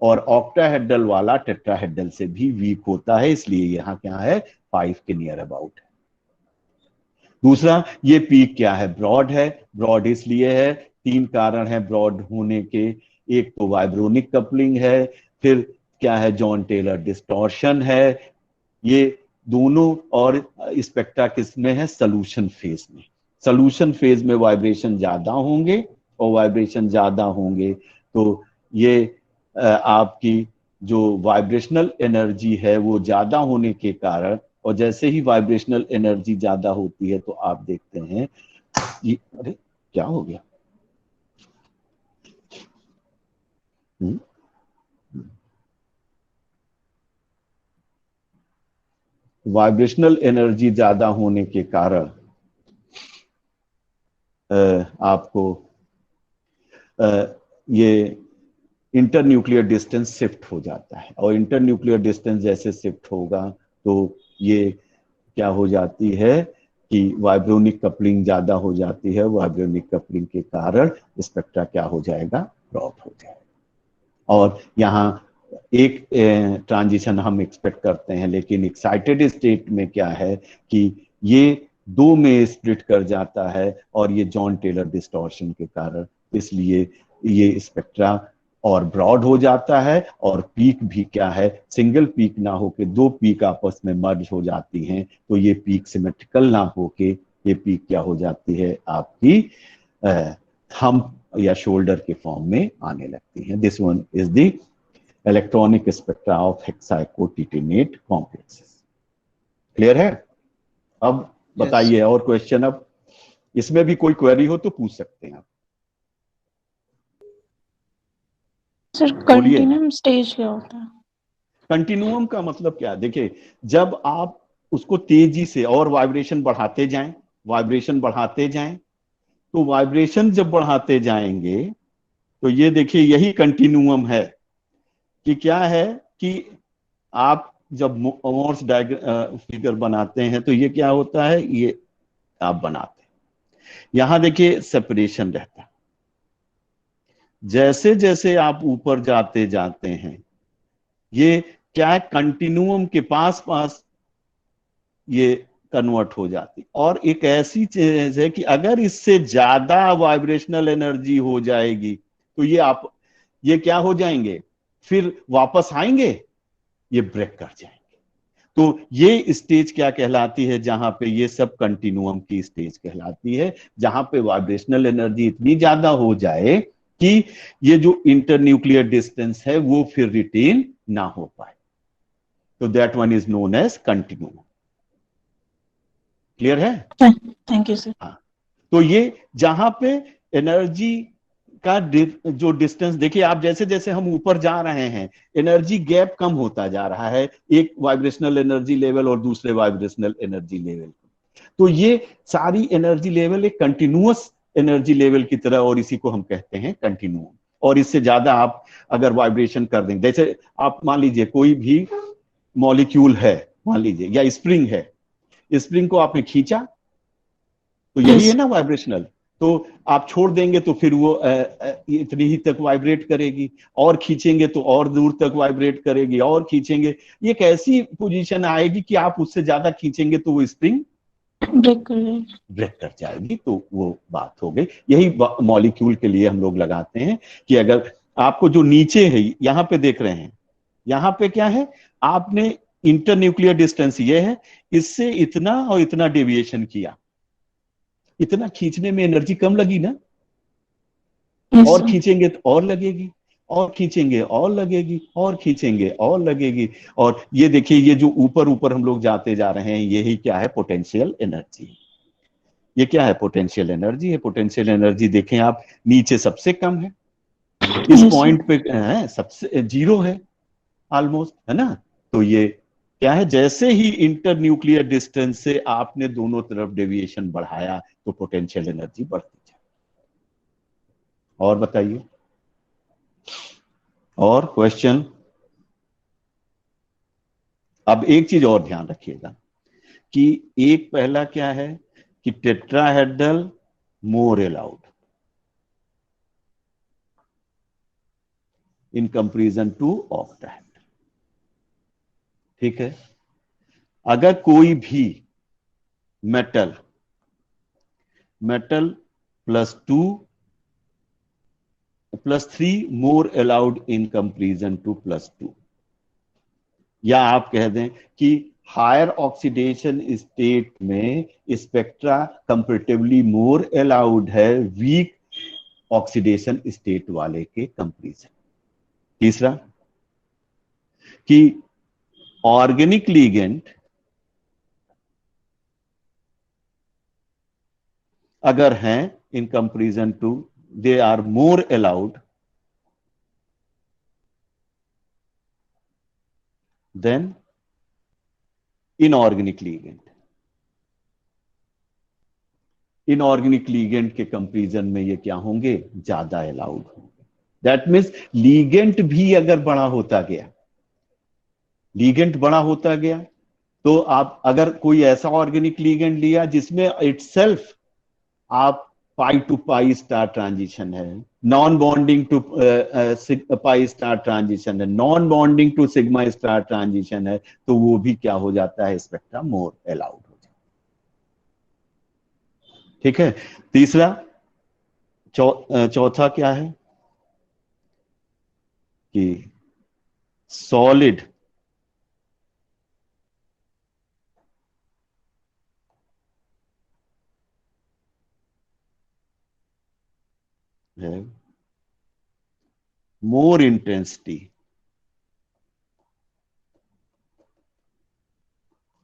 और ऑक्टाहेड्रल वाला टेट्राहेड्रल से भी वीक होता है, इसलिए यहां क्या है, 5 के नियर अबाउट है। दूसरा, ये पीक क्या है, ब्रॉड है। ब्रॉड इसलिए है, 3 कारण है ब्रॉड होने के। एक तो वाइब्रोनिक कपलिंग है, फिर क्या है, जॉन टेलर डिस्टॉर्शन है, ये दोनों। और स्पेक्ट्रा किस में है, सोल्यूशन फेज में। सोल्यूशन फेज में वाइब्रेशन ज्यादा होंगे, और वाइब्रेशन ज्यादा होंगे तो ये आपकी जो वाइब्रेशनल एनर्जी है वो ज्यादा होने के कारण, और जैसे ही वाइब्रेशनल एनर्जी ज्यादा होती है तो आप देखते हैं ये, अरे क्या हो गया, वाइब्रेशनल एनर्जी ज्यादा होने के कारण आपको ये इंटरन्यूक्लियर डिस्टेंस शिफ्ट हो जाता है। और इंटरन्यूक्लियर डिस्टेंस जैसे शिफ्ट होगा तो ये क्या हो जाती है कि वाइब्रोनिक कपलिंग ज्यादा हो जाती है। वाइब्रोनिक कपलिंग के कारण स्पेक्ट्रा क्या हो जाएगा, ड्रॉप हो जाएगा। और यहाँ एक ट्रांजिशन हम एक्सपेक्ट करते हैं, लेकिन एक्साइटेड स्टेट में क्या है कि ये 2 में स्प्लिट कर जाता है, और ये जॉन टेलर डिस्टॉर्शन के कारण, इसलिए ये स्पेक्ट्रा और ब्रॉड हो जाता है। और पीक भी क्या है, सिंगल पीक ना होके 2 पीक आपस में मर्ज हो जाती हैं, तो ये पीक सिमेट्रिकल ना होके ये पीक क्या हो जाती है, आपकी थंब या शोल्डर के फॉर्म में आने लगती है। This one is the electronic spectra of hexaaquatitanate complexes. Clear है। अब बताइए और क्वेश्चन, अब इसमें भी कोई क्वेरी हो तो पूछ सकते हैं आप। सर कंटिन्यूम स्टेज क्या होता है? कंटिन्यूम का मतलब क्या है, देखिए जब आप उसको तेजी से और वाइब्रेशन बढ़ाते जाएं, वाइब्रेशन बढ़ाते जाएं, तो वाइब्रेशन जब बढ़ाते जाएंगे तो ये देखिए यही कंटिन्यूम है। कि क्या है कि आप जब मोर्स फिगर बनाते हैं तो ये क्या होता है, ये आप बनाते हैं, यहां देखिए सेपरेशन रहता है। जैसे जैसे आप ऊपर जाते जाते हैं, ये क्या है, कंटिन्यूम के पास पास ये कन्वर्ट हो जाती। और एक ऐसी चीज है कि अगर इससे ज्यादा वाइब्रेशनल एनर्जी हो जाएगी तो ये क्या हो जाएंगे, फिर वापस आएंगे, ये ब्रेक कर जाएंगे। तो ये स्टेज क्या कहलाती है, जहां पे ये सब कंटिन्यूअम की स्टेज कहलाती है, जहां पे वाइब्रेशनल एनर्जी इतनी ज्यादा हो जाए कि ये जो इंटरन्यूक्लियर डिस्टेंस है वो फिर रिटेन ना हो पाए। तो that one is known as continuum. Clear है? Thank you sir. हाँ, तो ये जहां पे एनर्जी का जो डिस्टेंस, देखिए आप जैसे जैसे हम ऊपर जा रहे हैं एनर्जी गैप कम होता जा रहा है, एक वाइब्रेशनल एनर्जी लेवल और दूसरे वाइब्रेशनल एनर्जी लेवल। तो ये सारी एनर्जी लेवल एक कंटिन्यूअस एनर्जी लेवल की तरह, और इसी को हम कहते हैं कंटिन्यूअम। और इससे ज्यादा आप अगर वाइब्रेशन कर दें, जैसे आप मान लीजिए कोई भी मॉलिक्यूल है, मान लीजिए, या स्प्रिंग है, स्प्रिंग को आपने खींचा तो यही है ना वाइब्रेशनल, तो आप छोड़ देंगे तो फिर वो इतनी ही तक वाइब्रेट करेगी, और खींचेंगे तो और दूर तक वाइब्रेट करेगी, और खींचेंगे, ये एक ऐसी पोजीशन आएगी कि आप उससे ज्यादा खींचेंगे तो वो स्प्रिंग ब्रेक कर जाएगी। तो वो बात हो गई। यही मॉलिक्यूल के लिए हम लोग लगाते हैं कि अगर आपको जो नीचे है, यहां पे देख रहे हैं, यहां पे क्या है, आपने इंटरन्यूक्लियर डिस्टेंस ये है, इससे इतना और इतना डेविएशन किया, इतना खींचने में एनर्जी कम लगी ना, और खींचेंगे तो और लगेगी, और खींचेंगे और लगेगी, और खींचेंगे और लगेगी। और ये देखिए, ये जो ऊपर ऊपर हम लोग जाते जा रहे हैं, यही क्या है, पोटेंशियल एनर्जी। ये क्या है, पोटेंशियल एनर्जी है। पोटेंशियल एनर्जी देखें आप, नीचे सबसे कम है, इस पॉइंट पे है सबसे जीरो है ऑलमोस्ट, है ना। तो ये क्या है, जैसे ही इंटर न्यूक्लियर डिस्टेंस से आपने दोनों तरफ डेविएशन बढ़ाया तो पोटेंशियल एनर्जी बढ़ती जाए। और बताइए, और क्वेश्चन? अब एक चीज और ध्यान रखिएगा कि एक पहला क्या है कि tetrahedral more allowed in comparison to octahedral. ठीक है, अगर कोई भी metal +3 more allowed in comparison to +2, या आप कह दें कि हायर ऑक्सीडेशन स्टेट में स्पेक्ट्रा कंपैरेटिवली मोर अलाउड है वीक ऑक्सीडेशन स्टेट वाले के कंपैरिजन। तीसरा कि ऑर्गेनिक लीगेंड अगर हैं in comparison to, they are more allowed than inorganic ligand. Inorganic ligand के कंपैरिजन में ये क्या होंगे, ज्यादा अलाउड होंगे। दैट मीन्स लीगेंड भी अगर बड़ा होता गया, लीगेंड बड़ा होता गया, तो आप अगर कोई ऐसा ऑर्गेनिक लीगेंड लिया जिसमें इटसेल्फ आप pi to pi star transition है, non bonding to pi star transition है, non bonding to sigma star transition है, तो वो भी क्या हो जाता है, स्पेक्ट्रा मोर अलाउड हो जाता है। ठीक है, तीसरा चौथा क्या है कि solid have more intensity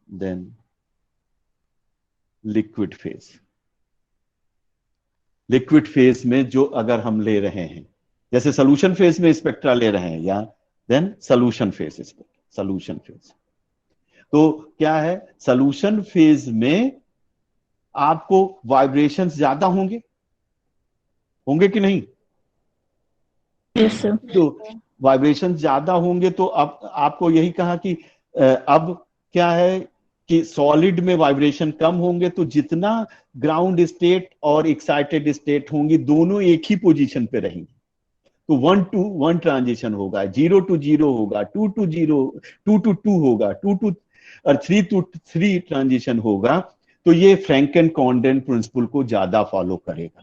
than liquid phase। Liquid phase में जो अगर हम ले रहे हैं, जैसे सोल्यूशन फेज में स्पेक्ट्रा ले रहे हैं, या then solution phase, solution phase, तो क्या है, सोल्यूशन फेज में आपको वाइब्रेशंस ज्यादा होंगे कि नहीं? yes, sir. तो वाइब्रेशन ज्यादा होंगे, तो अब आपको यही कहा कि अब क्या है कि सॉलिड में वाइब्रेशन कम होंगे, तो जितना ग्राउंड स्टेट और एक्साइटेड स्टेट होंगी दोनों एक ही पोजीशन पे रहेंगी, तो 1 to 1 ट्रांजिशन होगा, 0 to 0 होगा, 2 to 0, 2 to 2 होगा, 2 to और 3 to 3 ट्रांजिशन होगा। तो ये फ्रैंकन कॉन्डेन प्रिंसिपल को ज्यादा फॉलो करेगा।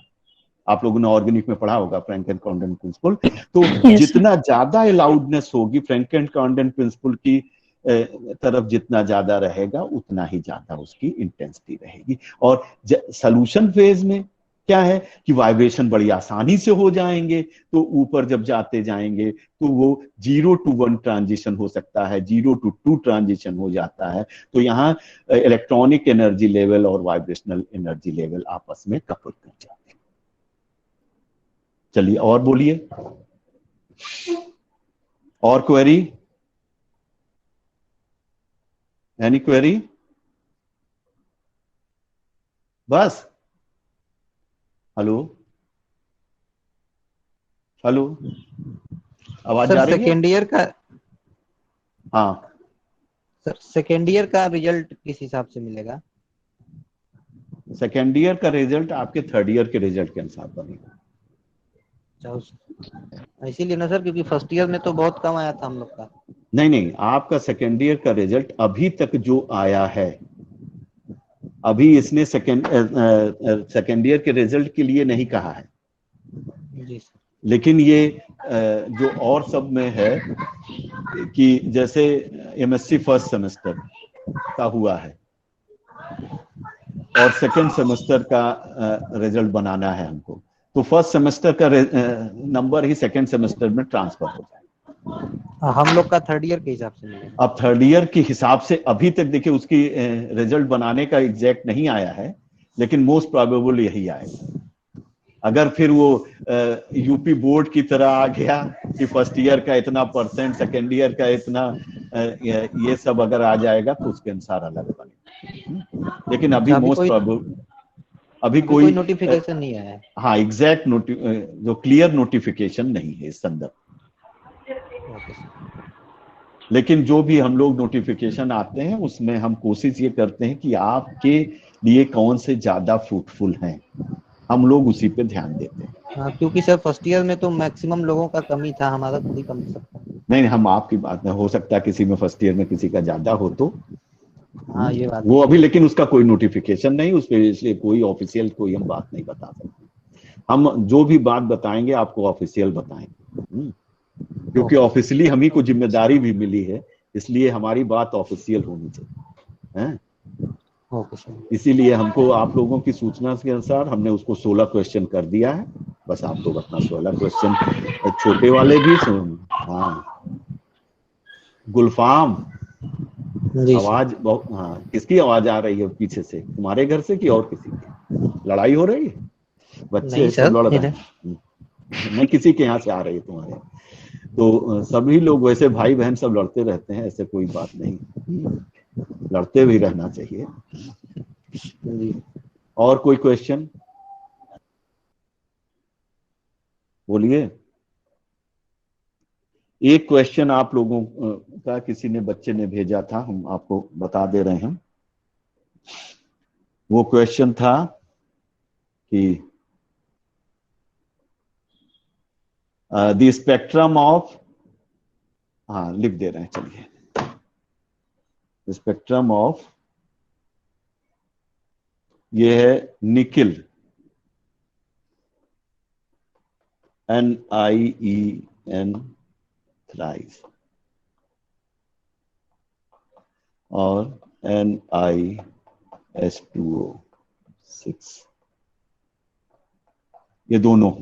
आप लोगों ने ऑर्गेनिक में पढ़ा होगा फ्रैंकन कॉन्डेन प्रिंसिपल। तो जितना ज्यादा अलाउडनेस होगी फ्रैंकन कॉन्डेन प्रिंसिपल की तरफ जितना ज्यादा रहेगा उतना ही ज्यादा उसकी इंटेंसिटी रहेगी। और सॉल्यूशन फेज में क्या है कि वाइब्रेशन बड़ी आसानी से हो जाएंगे। तो ऊपर जब जाते जाएंगे तो वो 0 to 1 ट्रांजिशन हो सकता है, 0 to 2 ट्रांजिशन हो जाता है। तो यहाँ इलेक्ट्रॉनिक एनर्जी लेवल और वाइब्रेशनल एनर्जी लेवल आपस में कपल कर जाते हैं। चलिए और बोलिए, और क्वेरी, एनी क्वेरी? बस, हेलो हेलो, आवाज सर आ रही है? सेकेंड ईयर का, हाँ सर सेकेंड ईयर का रिजल्ट किस हिसाब से मिलेगा? सेकेंड ईयर का रिजल्ट आपके थर्ड ईयर के रिजल्ट के अनुसार बनेगा। इसीलिए ना सर, क्योंकि फर्स्ट ईयर में तो बहुत कम आया था हम लोग का। नहीं नहीं, आपका सेकेंड ईयर का रिजल्ट अभी तक जो आया है, अभी इसने सेकेंड ईयर के रिजल्ट के लिए नहीं कहा है जी सर। लेकिन ये जो और सब में है कि जैसे एमएससी फर्स्ट सेमेस्टर का हुआ है और सेकेंड सेमेस्टर का रिजल्ट बनाना है हमको, तो फर्स्ट सेमेस्टर का नंबर ही सेकेंड सेमेस्टर में ट्रांसफर हो जाए। हम लोग का थर्ड ईयर के हिसाब से मिलेगा। अब थर्ड ईयर के हिसाब से अभी तक देखिए उसकी रिजल्ट बनाने का एग्जैक्ट नहीं आया है, लेकिन मोस्ट प्रोबेबल यही आएगा। अगर फिर वो यूपी बोर्ड की तरह आ गया कि फर्स्ट ईयर का इतना परसेंट, सेकेंड ईयर का इतना, ये सब अगर आ जाएगा तो उसके अनुसार अलग बनेगा। लेकिन अभी मोस्ट प्रोबेबल अभी कोई नोटिफिकेशन नहीं आया है। हाँ, एग्जैक्ट जो क्लियर नोटिफिकेशन नहीं है इस संदर्भ। लेकिन जो भी हम लोग नोटिफिकेशन आते हैं उसमें हम कोशिश ये करते हैं कि आपके लिए कौन से ज्यादा फ्रूटफुल हैं, हम लोग उसी पे ध्यान देते हैं। हाँ, क्योंकि सर फर्स्ट ईयर में तो मैक्सिमम लोगों का कमी था, हमारा खुद ही कम था। नहीं, हम आपकी बात में हो सकता है किसी में फर्स्ट ईयर में किसी का ज्यादा हो तो हाँ, ये बात वो अभी, लेकिन उसका कोई नोटिफिकेशन नहीं, उस पे इसलिए कोई ऑफिशियल कोई हम बात नहीं बता सकते। हम जो भी बात बताएंगे आपको ऑफिशियल बताएंगे, क्योंकि ऑफिशियली हम ही को जिम्मेदारी भी मिली है, इसलिए हमारी बात ऑफिशियल होनी चाहिए है। इसीलिए हमको आप लोगों की सूचना के अनुसार हमने उसको 16 क्वेश्चन कर दिया है। बस आप लोग अपना 16 क्वेश्चन, छोटे वाले भी सुन। हाँ गुलफाम, आवाज बहुत, हाँ किसकी आवाज आ रही है पीछे से? तुम्हारे घर से कि और किसी की? लड़ाई हो रही है? बच्चे सब लड़ रहे हैं? नहीं, किसी के यहाँ से आ रही है तुम्हारे? तो सभी लोग वैसे भाई बहन सब लड़ते रहते हैं, ऐसे कोई बात नहीं, लड़ते भी रहना चाहिए। और कोई क्वेश्चन बोलिए। एक क्वेश्चन आप लोगों का किसी ने, बच्चे ने भेजा था, हम आपको बता दे रहे हैं। वो क्वेश्चन था कि द स्पेक्ट्रम ऑफ, हाँ लिख दे रहे हैं, चलिए। स्पेक्ट्रम ऑफ, ये है निकिल, NIEN थ्राइस, और NiS2O6, ये दोनों।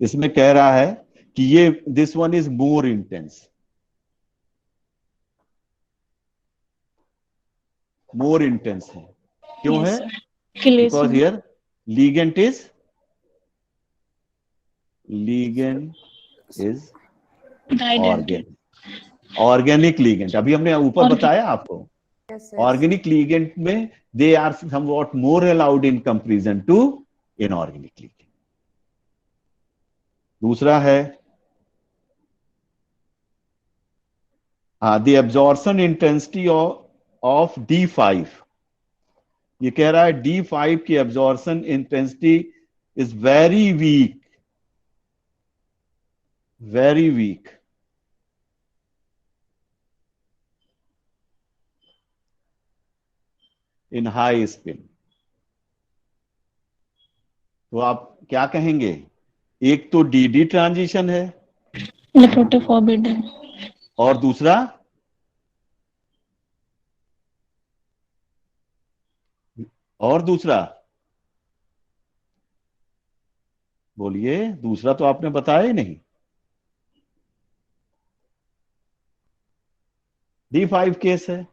इसमें कह रहा है कि ये this one is more intense, more intense है। क्यों है? Because here ligand is organic ligand. अभी हमने ऊपर बताया आपको, ऑर्गेनिक लिगेंड में they are somewhat more allowed in comparison to inorganic ligand. दूसरा है the absorption intensity of D5। ये कह रहा है D5 की absorption intensity is very weak very weak. In high spin. तो आप क्या कहेंगे? एक तो डी ट्रांजिशन है इलेक्ट्रोड फॉरबिडन। और दूसरा बोलिए, दूसरा तो आपने बताया ही नहीं। D5 केस है।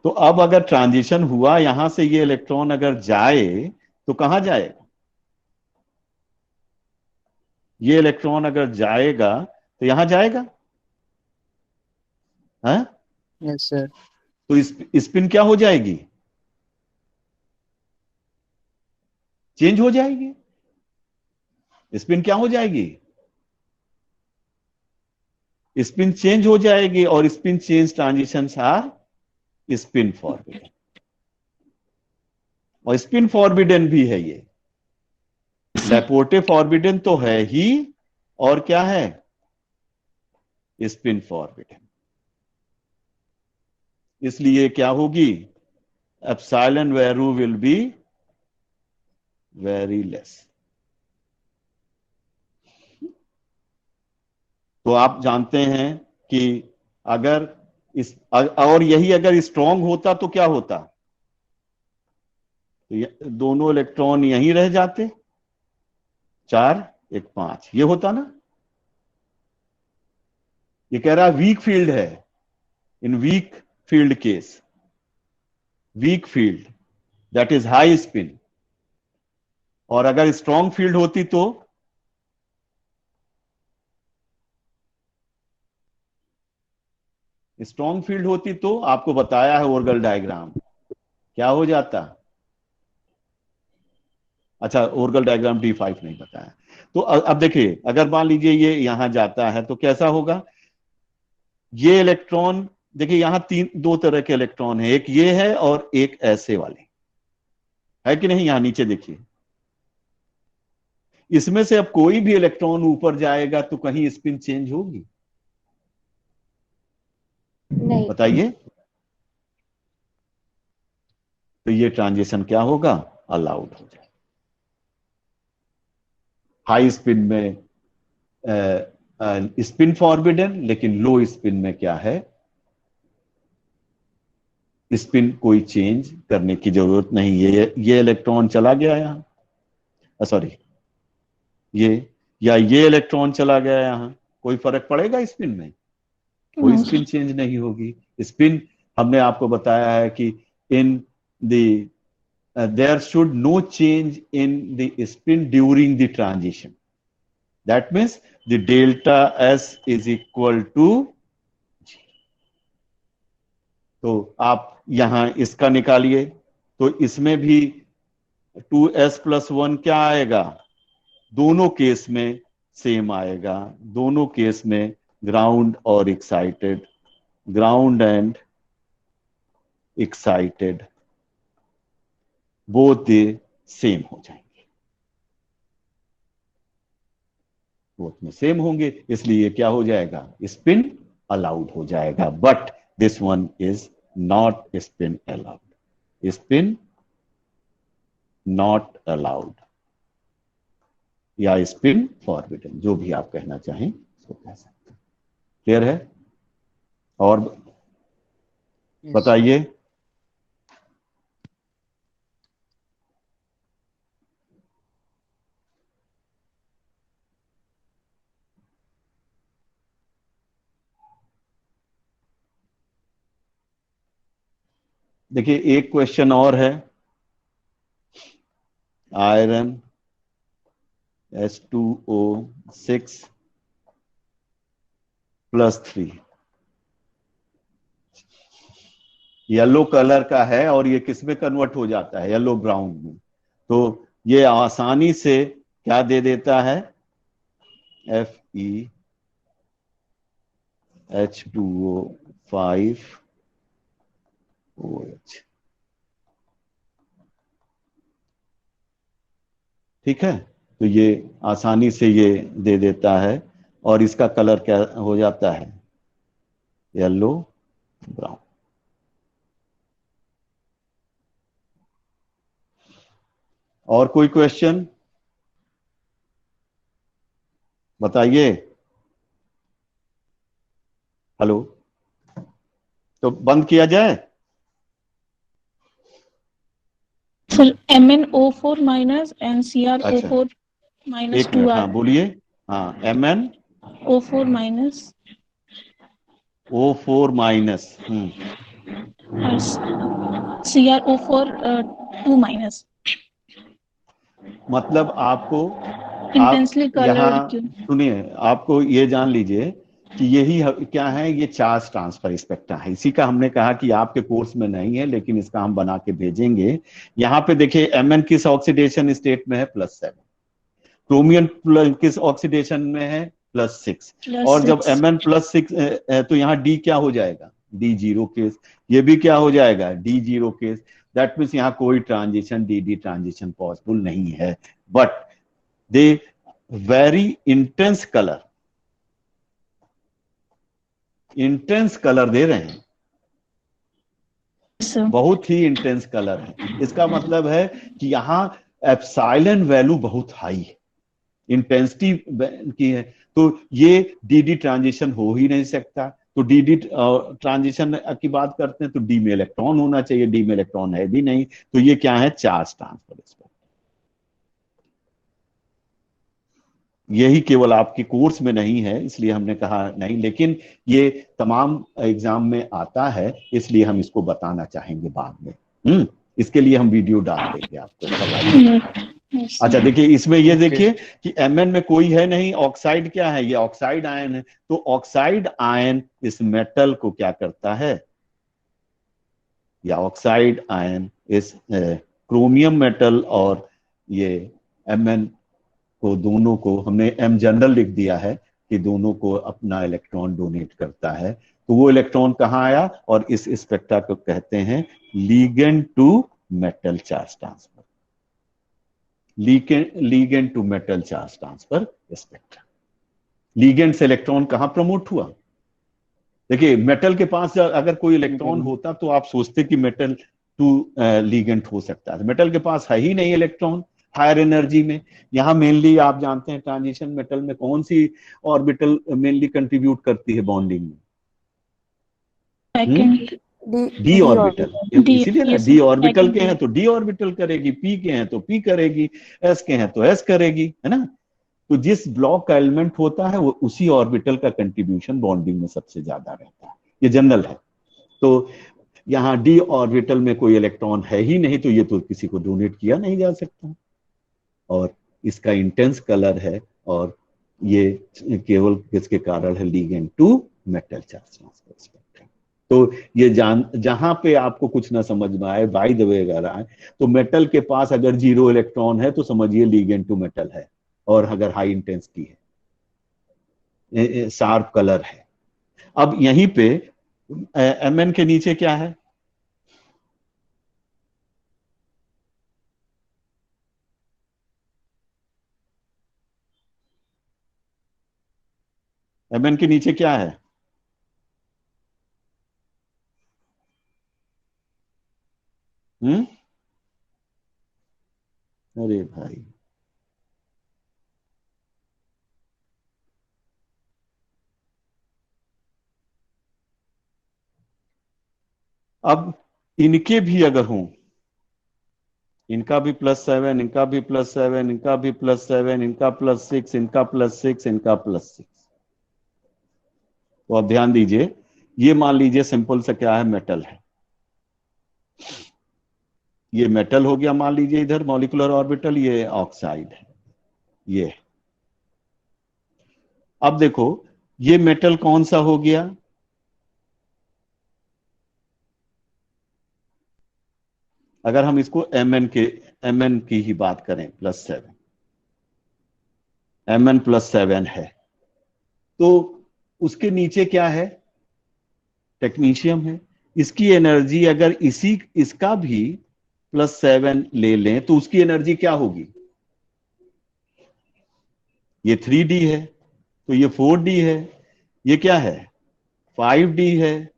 तो अब अगर ट्रांजिशन हुआ, यहां से ये इलेक्ट्रॉन अगर जाए तो कहां जाएगा? ये इलेक्ट्रॉन अगर जाएगा तो यहां जाएगा, हाँ? Yes sir. तो स्पिन क्या हो जाएगी? चेंज हो जाएगी। स्पिन क्या हो जाएगी? स्पिन चेंज हो जाएगी, और spin change transitions are spin forbidden. और स्पिन फॉरबिडन भी है ये। लैपोर्टे फॉरबिडन तो है ही, और क्या है? Spin forbidden. इसलिए क्या होगी? Epsilon value will be very less. तो आप जानते हैं कि अगर इस और यही अगर स्ट्रांग होता तो क्या होता? तो दोनों इलेक्ट्रॉन यहीं रह जाते, 4 1 5, ये होता ना। ये कह रहा है वीक फील्ड है। In weak field case, weak field that is high spin. और अगर स्ट्रांग फील्ड होती तो स्ट्रांग फील्ड होती तो आपको बताया है ओर्गल डायग्राम क्या हो जाता। अच्छा, ओर्गल डायग्राम D5 नहीं बताया। तो अब देखिए, अगर मान लीजिए ये यहां जाता है तो कैसा होगा? ये इलेक्ट्रॉन देखिए, यहां दो तरह के इलेक्ट्रॉन है, एक ये है और एक ऐसे वाले, है कि नहीं? यहां नीचे देखिए, इसमें से अब कोई भी इलेक्ट्रॉन ऊपर जाएगा तो कहीं स्पिन चेंज होगी? नहीं। बताइए। तो ये ट्रांजिशन क्या होगा? अलाउड हो जाए। हाई स्पिन में स्पिन फॉरबिडन, लेकिन लो स्पिन में क्या है? स्पिन कोई चेंज करने की जरूरत नहीं। ये इलेक्ट्रॉन चला गया यहां, सॉरी, ये या ये इलेक्ट्रॉन चला गया यहां, कोई फर्क पड़ेगा स्पिन में? कोई नो स्पिन चेंज नहीं होगी। स्पिन हमने आपको बताया है कि in the there should no change in the spin during the transition. That means the delta S is equal to G. तो आप यहां इसका निकालिए, तो इसमें भी 2s+1 क्या आएगा? दोनों केस में सेम आएगा। दोनों केस में ग्राउंड और excited, ground and excited both they same हो जाएंगे, बोथ में सेम होंगे, इसलिए क्या हो जाएगा? स्पिन अलाउड हो जाएगा। But this one is not spin allowed. Spin not allowed या स्पिन फॉरबिडन, जो भी आप कहना चाहें उसको कह सकते हैं। क्लियर है? और बताइए। देखिए, एक क्वेश्चन और है। आयरन H2O6+3 येलो कलर का है, और ये किस में कन्वर्ट हो जाता है? येलो ब्राउन में। तो ये आसानी से क्या दे देता है? FeH2O5OH। ठीक है, तो ये आसानी से ये दे देता है और इसका कलर क्या हो जाता है, येलो ब्राउन। और कोई क्वेश्चन बताइए। हेलो, तो बंद किया जाए। सर MnO4 माइनस अच्छा, NCrO4 माइनस एक मिनट, 2R हाँ बोलिए। हाँ, O4 minus MnO4 minus, CrO4 2 minus. मतलब आपको, आप इंटेंसली कलर्ड यहाँ क्यों? सुनिए, आपको ये जान लीजिए कि यही क्या है, ये चार्ज ट्रांसफर स्पेक्ट्रा है। इसी का हमने कहा कि आपके कोर्स में नहीं है, लेकिन इसका हम बना के भेजेंगे। यहाँ पे देखिए Mn किस ऑक्सीडेशन स्टेट में है, +7। क्रोमियम किस ऑक्सीडेशन में है, +6। और जब +6 Mn+6 तो यहाँ D क्या हो जाएगा, D0 केस। ये भी क्या हो जाएगा, D0 केस। दैट मीन्स यहाँ कोई ट्रांजिशन, डी ट्रांजिशन पॉसिबल नहीं है। But they very intense colour, intense colour दे रहे हैं, सर। बहुत ही इंटेंस कलर है। इसका मतलब है कि यहाँ एप्सिलॉन वैल्यू बहुत हाई है, इंटेंसिटी की है। तो ये डी ट्रांजिशन हो ही नहीं सकता। तो डी ट्रांजिशन की बात करते हैं तो डी में इलेक्ट्रॉन होना चाहिए, डी में इलेक्ट्रॉन है भी नहीं। तो ये क्या है, चार्ज ट्रांसफर। यही केवल आपके कोर्स में नहीं है, इसलिए हमने कहा नहीं, लेकिन ये तमाम एग्जाम में आता है, इसलिए हम इसको बताना चाहेंगे बाद में। इसके लिए हम वीडियो डाल देंगे आपको सब। अच्छा देखिए, इसमें ये देखिए कि Mn में कोई है नहीं, ऑक्साइड क्या है, ये ऑक्साइड आयन है। तो ऑक्साइड आयन इस मेटल को क्या करता है, या ऑक्साइड आयन इस क्रोमियम मेटल और ये Mn को, दोनों को हमने M जनरल लिख दिया है कि दोनों को अपना इलेक्ट्रॉन डोनेट करता है। तो वो इलेक्ट्रॉन कहाँ आया, और इस स्पेक्ट्रा को कहते हैं ligand to metal charge transfer, ligand to metal charge transfer spectra. Ligand से इलेक्ट्रॉन कहां प्रमोट हुआ, देखिए मेटल के पास अगर कोई इलेक्ट्रॉन होता तो आप सोचते कि मेटल टू लीगेंड हो सकता है। मेटल के पास है ही नहीं इलेक्ट्रॉन हायर एनर्जी में। यहाँ मेनली आप जानते हैं ट्रांजिशन मेटल में कौन सी ऑर्बिटल मेनली कंट्रीब्यूट करती है बॉन्डिंग में, सेकंड डी ऑर्बिटल। इसीलिए ना, डी ऑर्बिटल के हैं सेकंड तो डी ऑर्बिटल करेगी, पी के हैं तो पी करेगी, एस के हैं तो एस करेगी, है ना। तो जिस ब्लॉक का एलिमेंट होता है वो उसी ऑर्बिटल का कंट्रीब्यूशन बॉन्डिंग में सबसे ज्यादा रहता है, ये जनरल है। तो यहाँ डी ऑर्बिटल में कोई इलेक्ट्रॉन है ही नहीं, तो ये तो किसी को डोनेट किया नहीं जा सकता। और इसका इंटेंस कलर है, और ये केवल किसके कारण है, ligand to metal charge transfer spectrum. तो ये जहां पे आपको कुछ ना समझ में आए, बाय द वे अगर आए, तो मेटल के पास अगर 0 इलेक्ट्रॉन है तो समझिए लीगेंड टू मेटल है, और अगर हाई इंटेंसिटी है, शार्प कलर है। अब यहीं पे Mn के नीचे क्या है, Mn के नीचे क्या है, हम्म, अरे भाई, अब इनके भी अगर हों, इनका भी +7, इनका भी +7, इनका भी +7, इनका +6, इनका +6, इनका +6। तो अब ध्यान दीजिए, ये मान लीजिए सिंपल सा क्या है, मेटल है। ये मेटल हो गया, मान लीजिए इधर मॉलिक्यूलर ऑर्बिटल, ये ऑक्साइड है, ये। अब देखो ये मेटल कौन सा हो गया, अगर हम इसको Mn की ही बात करें, +7, Mn+7 है, तो उसके नीचे क्या है, टेक्नीशियम है। इसकी एनर्जी अगर इसका भी +7 ले लें तो उसकी एनर्जी क्या होगी, ये 3D है, तो ये 4D है, ये क्या है 5D है,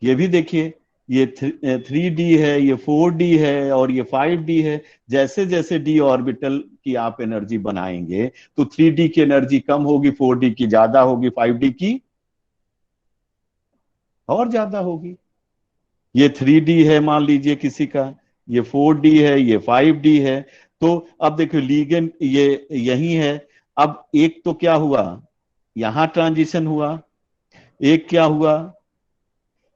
ये भी देखिए ये 3D है, ये 4D है और ये 5D है। जैसे जैसे डी ऑर्बिटल की आप एनर्जी बनाएंगे तो 3D की एनर्जी कम होगी, 4D की ज्यादा होगी, 5D की और ज्यादा होगी। ये 3D है मान लीजिए किसी का, ये 4D है, ये 5D है। तो अब देखो लिगेंड ये यही है। अब एक तो क्या हुआ, यहां ट्रांजिशन हुआ, एक क्या हुआ,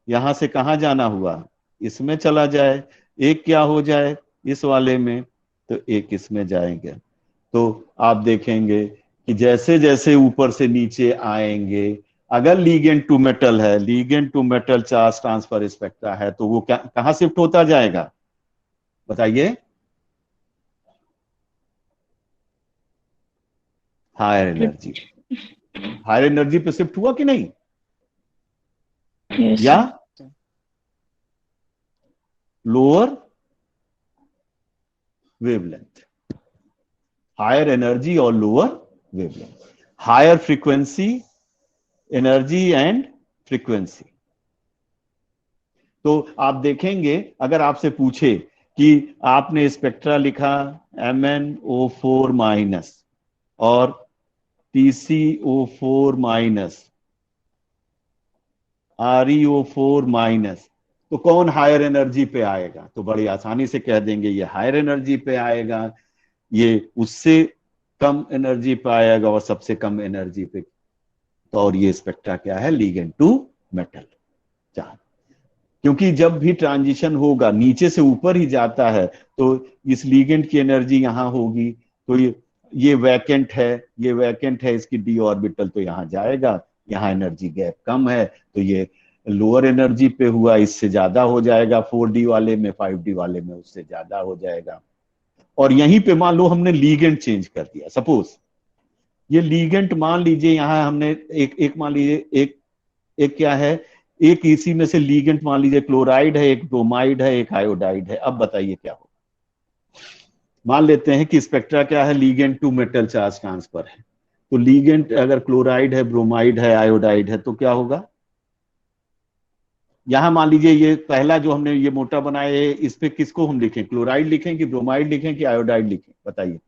यहां से कहां जाना हुआ, इसमें चला जाए, एक क्या हो जाए इस वाले में, तो एक इसमें जाएंगे। तो आप देखेंगे कि जैसे जैसे ऊपर से नीचे आएंगे, अगर लीगेंड टू मेटल है, ligand to metal charge transfer spectra है, तो वो क्या कहां शिफ्ट होता जाएगा बताइए, हायर एनर्जी। हायर एनर्जी पे शिफ्ट हुआ कि नहीं, Yes, या sir. Lower wavelength, higher energy और lower wavelength, higher frequency energy and frequency. तो आप देखेंगे अगर आपसे पूछे कि आपने स्पेक्ट्रा लिखा MnO4 माइनस और TCO4 माइनस, ReO4 माइनस, तो कौन हायर एनर्जी पे आएगा, तो बड़ी आसानी से कह देंगे ये हायर एनर्जी पे आएगा, ये उससे कम एनर्जी पे आएगा और सबसे कम एनर्जी पे। तो और ये स्पेक्ट्रा क्या है, लीगेंड टू मेटल चार्ज। क्योंकि जब भी ट्रांजिशन होगा नीचे से ऊपर ही जाता है तो इस लीगेंड की एनर्जी यहां होगी, तो ये वैकेंट है, ये वैकेंट है, इसकी डी ऑर्बिटल तो यहां जाएगा, यहां एनर्जी गैप कम है तो ये लोअर एनर्जी पे हुआ, इससे ज्यादा हो जाएगा 4D वाले में, 5D वाले में उससे ज्यादा हो जाएगा। और यहीं पे मान लो हमने लीगेंड चेंज कर दिया, सपोज ये लीगेंट मान लीजिए यहां हमने एक मान लीजिए एक क्या है, एक इसी में से लीगेंट मान लीजिए क्लोराइड है, एक ब्रोमाइड है, एक आयोडाइड है। अब बताइए क्या होगा, मान लेते हैं कि स्पेक्ट्रा क्या है, ligand to metal charge transfer है, तो लीगेंट अगर क्लोराइड है, ब्रोमाइड है, आयोडाइड है, तो क्या होगा, यहां मान लीजिए ये पहला जो हमने ये मोटा बनाया है, इस पे किसको हम लिखें, क्लोराइड लिखें कि ब्रोमाइड लिखें कि आयोडाइड लिखें, बताइए।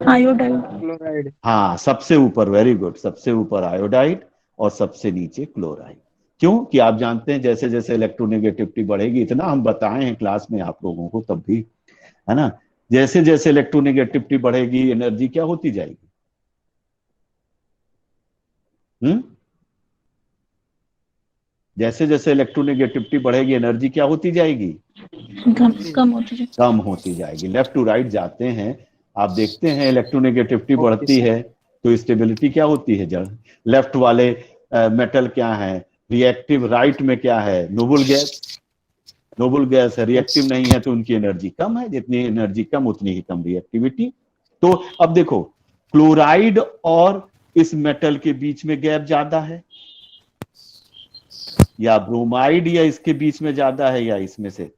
Iodide. क्लोराइड। हाँ सबसे ऊपर, वेरी गुड, सबसे ऊपर आयोडाइड और सबसे नीचे क्लोराइड। क्यों कि आप जानते हैं जैसे जैसे इलेक्ट्रोनेगेटिविटी बढ़ेगी, इतना हम बताए हैं क्लास में आप लोगों को तब भी, है ना, जैसे जैसे इलेक्ट्रोनेगेटिविटी बढ़ेगी एनर्जी क्या होती जाएगी, जैसे जैसे इलेक्ट्रोनेगेटिविटी बढ़ेगी एनर्जी क्या होती जाएगी, कम होती जाए. कम होती जाएगी। लेफ्ट टू राइट जाते हैं, आप देखते हैं इलेक्ट्रोनेगेटिविटी ओके बढ़ती सर। है तो स्टेबिलिटी क्या होती है, जड़ लेफ्ट वाले मेटल क्या है, रिएक्टिव, राइट में क्या है, नोबल गैस, नोबल गैस है, रिएक्टिव नहीं है तो उनकी एनर्जी कम है, जितनी एनर्जी कम उतनी ही कम रिएक्टिविटी। तो अब देखो क्लोराइड और इस मेटल के बीच में गैप ज्यादा है या ब्रोमाइड या इसके बीच में ज्यादा है या इसमें से,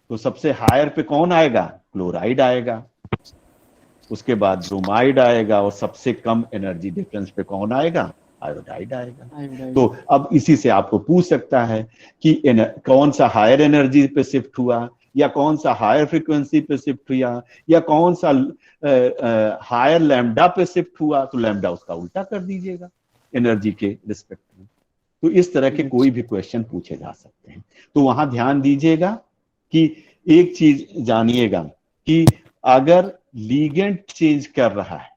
तो सबसे हायर पे कौन आएगा, क्लोराइड आएगा, उसके बाद ब्रोमाइड आएगा और सबसे कम एनर्जी डिफरेंस पे कौन आएगा, आयोडाइड आएगा। तो अब इसी से आपको पूछ सकता है कि कौन सा हायर एनर्जी पे शिफ्ट हुआ या कौन सा हायर फ्रीक्वेंसी पे शिफ्ट हुआ या कौन सा हायर लैम्डा पे शिफ्ट हुआ, तो लैम्डा उसका उल्टा कर दीजिएगा एनर्जी के रिस्पेक्ट में। तो इस तरह के कोई भी क्वेश्चन पूछे जा सकते हैं। तो वहां ध्यान दीजिएगा कि एक चीज जानिएगा कि अगर लीगेंड चेंज कर रहा है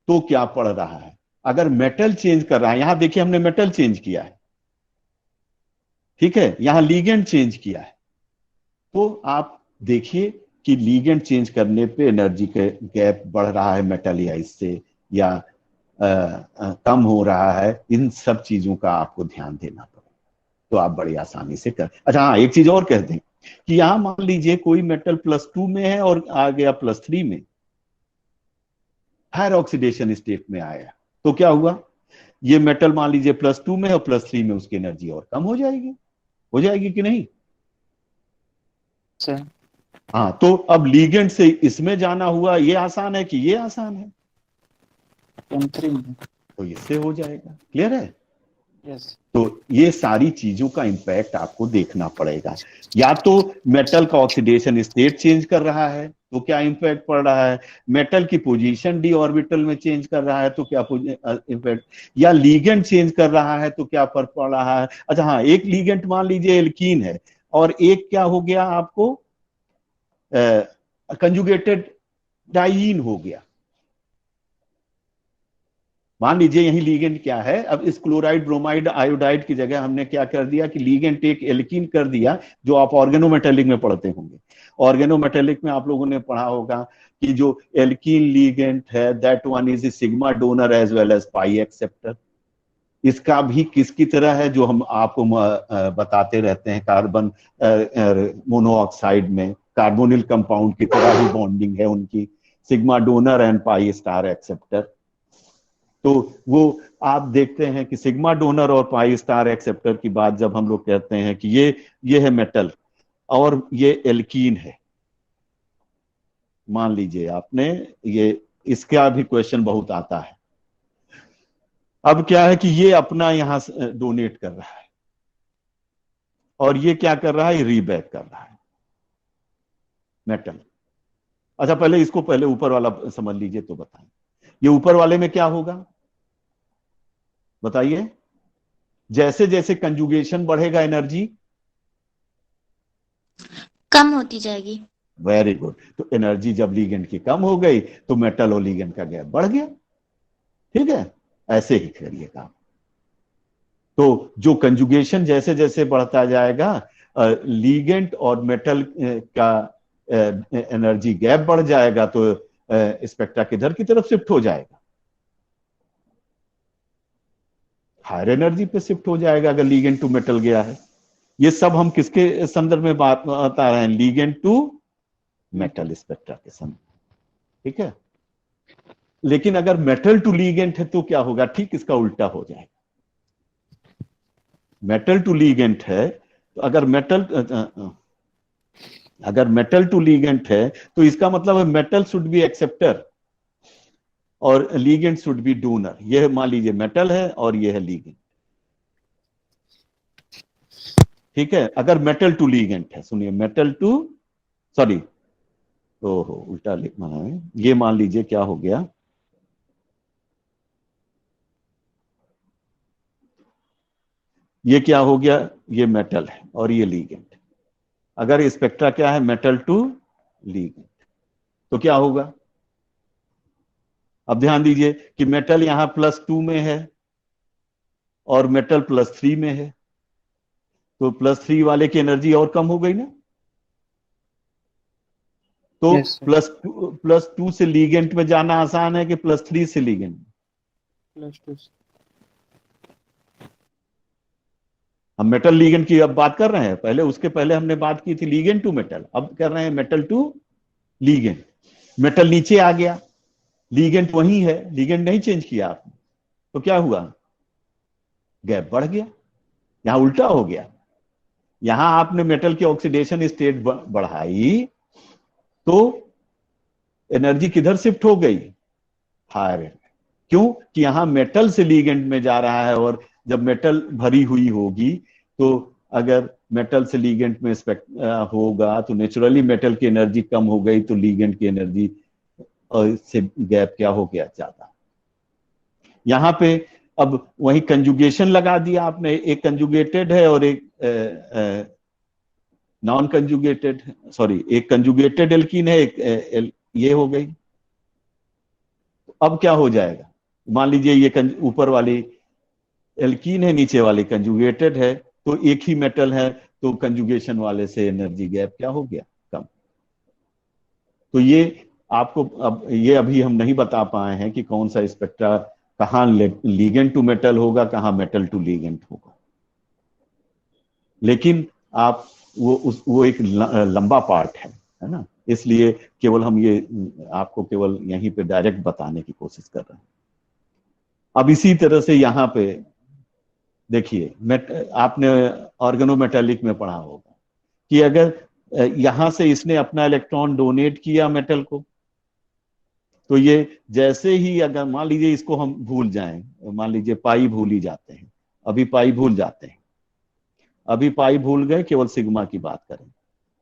तो क्या पड़ रहा है, अगर मेटल चेंज कर रहा है, यहां देखिए हमने मेटल चेंज किया है, ठीक है, यहां लीगेंड चेंज किया है, तो आप देखिए कि लीगेंड चेंज करने पे एनर्जी के गैप बढ़ रहा है मेटल या इससे, या कम हो रहा है, इन सब चीजों का आपको ध्यान देना पड़ेगा। तो आप बड़ी आसानी से कर, अच्छा हाँ एक चीज और कह दें कि यहां मान लीजिए कोई मेटल +2 में है और आ गया +3 में, हायर ऑक्सीडेशन स्टेट में आया, तो क्या हुआ, ये मेटल मान लीजिए +2 में और +3 में, उसकी एनर्जी और कम हो जाएगी कि नहीं, अच्छा। हाँ, तो अब लीगेंड से इसमें जाना हुआ, ये आसान है कि ये आसान है? M3 में। तो इससे हो जाएगा। क्लियर है? यस। तो ये सारी चीजों का इंपैक्ट आपको देखना पड़ेगा। या तो मेटल का ऑक्सीडेशन स्टेट चेंज कर रहा है तो क्या इंपैक्ट पड़ रहा है, मेटल की पोजीशन डी ऑर्बिटल में चेंज कर रहा है तो क्या इंपैक्ट, या लीगेंड चेंज कर रहा है तो क्या फर्क पड़ रहा है। अच्छा हाँ, एक लीगेंड मान लीजिए एल्कीन है और एक क्या हो गया आपको, कंजुगेटेड डाइईन हो गया। मान लीजिए यही लीगेंड क्या है, अब इस क्लोराइड ब्रोमाइड आयोडाइड की जगह हमने क्या कर दिया कि लीगेंड एक एल्कीन कर दिया, जो आप ऑर्गेनोमेटेलिक में पढ़ते होंगे। ऑर्गेनोमेटेलिक में आप लोगों ने पढ़ा होगा कि जो एल्कीन लीगेंड है that one is sigma donor as well as pi acceptor. इसका भी किसकी तरह है, जो हम आपको बताते रहते हैं, कार्बन मोनोऑक्साइड में कार्बोनिल कंपाउंड की तरह ही बॉन्डिंग है उनकी, sigma donor and pi star acceptor. तो वो आप देखते हैं कि सिग्मा डोनर और पाई स्टार एक्सेप्टर की बात जब हम लोग कहते हैं कि ये है मेटल और ये एल्कीन है, मान लीजिए आपने ये, इसका भी क्वेश्चन बहुत आता है। अब क्या है कि ये अपना यहां डोनेट कर रहा है और ये क्या कर रहा है, रीबैक कर रहा है मेटल। अच्छा पहले इसको पहले ऊपर वाला समझ लीजिए तो बताएं, ये ऊपर वाले में क्या होगा बताइए। जैसे जैसे कंजुगेशन बढ़ेगा एनर्जी कम होती जाएगी। Very good. तो एनर्जी जब लीगेंड की कम हो गई तो मेटल और लीगेंड का गैप बढ़ गया। ठीक है, ऐसे ही करिएगा। तो जो कंजुगेशन जैसे जैसे बढ़ता जाएगा, लीगेंड और मेटल का एनर्जी गैप बढ़ जाएगा, तो स्पेक्ट्रा किधर की तरफ शिफ्ट हो जाएगा, हायर एनर्जी पे शिफ्ट हो जाएगा अगर लीगेंड टू मेटल गया है। ये सब हम किसके संदर्भ में बात बता रहे हैं, लीगेंड टू मेटल स्पेक्ट्रा के संदर्भ। ठीक है, लेकिन अगर मेटल टू लीगेंट है तो क्या होगा, ठीक इसका उल्टा हो जाएगा। मेटल टू लीगेंट है तो अगर मेटल टू लीगेंट है तो इसका मतलब है मेटल शुड बी एक्सेप्टर और लीगेंट शुड बी डोनर। यह मान लीजिए मेटल है और यह है लीगेंट। ठीक है, अगर मेटल टू लीगेंट है, सुनिए मेटल टू, सॉरी ओहो उल्टा लिखना है, ये मान लीजिए क्या हो गया, ये क्या हो गया, ये मेटल है और ये लीगेंट। अगर स्पेक्ट्रा क्या है, मेटल टू लीगेंट, तो क्या होगा। अब ध्यान दीजिए कि मेटल यहां +2 में है और मेटल +3 में है, तो +3 वाले की एनर्जी और कम हो गई ना। तो Yes, sir. +2 से लीगेंट में जाना आसान है कि +3 से लीगेंट में। +2। हम मेटल लीगेंट की अब बात कर रहे हैं, पहले उसके पहले हमने बात की थी लीगेंट टू मेटल, अब कर रहे हैं मेटल टू लीगेंट। मेटल नीचे आ गया, लीगेंट वही है, लीगेंट नहीं चेंज किया आपने, तो क्या हुआ, गैप बढ़ गया, यहां उल्टा हो गया। यहां आपने मेटल की ऑक्सीडेशन स्टेट बढ़ाई तो एनर्जी किधर शिफ्ट हो गई, हायर। क्यों कि यहां मेटल से लीगेंट में जा रहा है, और जब मेटल भरी हुई होगी तो अगर मेटल से लीगेंट में होगा तो नेचुरली मेटल की एनर्जी कम हो गई, तो लीगेंट की एनर्जी से गैप क्या हो गया, ज्यादा। यहां पे अब वही कंजुगेशन लगा दिया आपने, एक कंजुगेटेड है और एक नॉन कंजुगेटेड, सॉरी एक कंजुगेटेड एल्कीन है, एक ये हो गई। अब क्या हो जाएगा, मान लीजिए ये ऊपर वाली एल्कीन है, नीचे वाली कंजुगेटेड है, तो एक ही मेटल है, तो कंजुगेशन वाले से एनर्जी गैप क्या हो गया, कम। तो ये आपको अब ये अभी हम नहीं बता पाए हैं कि कौन सा स्पेक्ट्रा कहां लीगेंट टू मेटल होगा, कहां मेटल टू लीगेंट होगा, लेकिन आप वो एक लंबा पार्ट है ना, इसलिए केवल हम ये आपको केवल यहीं पे डायरेक्ट बताने की कोशिश कर रहे हैं। अब इसी तरह से यहां पे देखिए, आपने ऑर्गेनोमेटेलिक में पढ़ा होगा कि अगर यहां से इसने अपना इलेक्ट्रॉन डोनेट किया मेटल को, तो ये जैसे ही, अगर मान लीजिए इसको हम भूल जाएं, मान लीजिए पाई भूल ही जाते हैं, अभी पाई भूल जाते हैं, अभी पाई भूल गए, केवल सिग्मा की बात करें,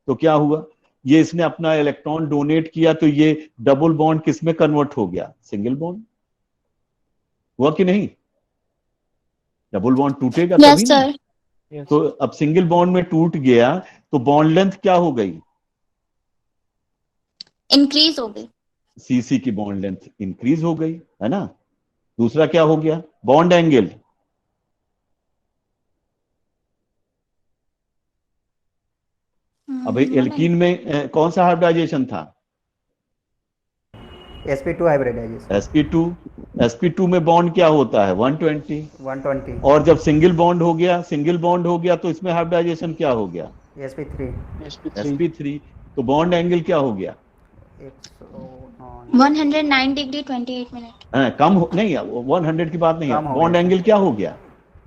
तो क्या हुआ, ये इसने अपना इलेक्ट्रॉन डोनेट किया, तो ये डबल बॉन्ड किस में कन्वर्ट हो गया, सिंगल बॉन्ड, हुआ कि नहीं, डबल बॉन्ड टूटेगा यस तभी ना। सर। Yes. तो अब सिंगल बॉन्ड में टूट गया, तो बॉन्ड लेंथ क्या हो गई, इंक्रीज हो गई। सीसी की बॉन्ड लेंथ इंक्रीज हो गई, है ना। दूसरा क्या हो गया, बॉन्ड एंगल, अभी एल्कीन में कौन सा हाइब्रिडाइजेशन था, sp2 हाइब्रिडाइजेशन, sp2 में बॉन्ड क्या होता है 120, 120, और जब सिंगल बॉन्ड हो गया तो इसमें हाइब्रिडाइजेशन क्या हो गया, sp3, sp3, तो बॉन्ड एंगल क्या हो गया, 109 डिग्री 28 मिनट। कम हो, नहीं 100 की बात नहीं है, कम हो बॉन्ड गया। एंगल क्या हो गया,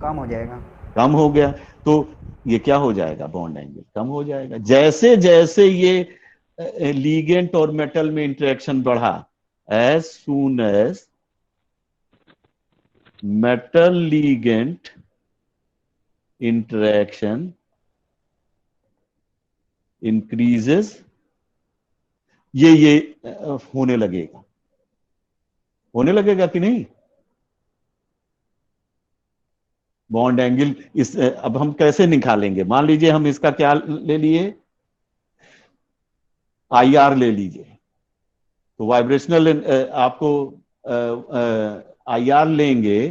कम हो जाएगा। कम हो गया, तो ये क्या हो जाएगा, बॉन्ड एंगल कम हो जाएगा। जैसे जैसे ये लीगेंट और मेटल में इंटरेक्शन बढ़ा, as soon as metal ligand interaction increases, ये होने लगेगा कि नहीं, बॉन्ड एंगल। इस अब हम कैसे निकालेंगे, मान लीजिए हम इसका क्या ले लिए, IR ले लीजिए, तो वाइब्रेशनल आपको IR लेंगे,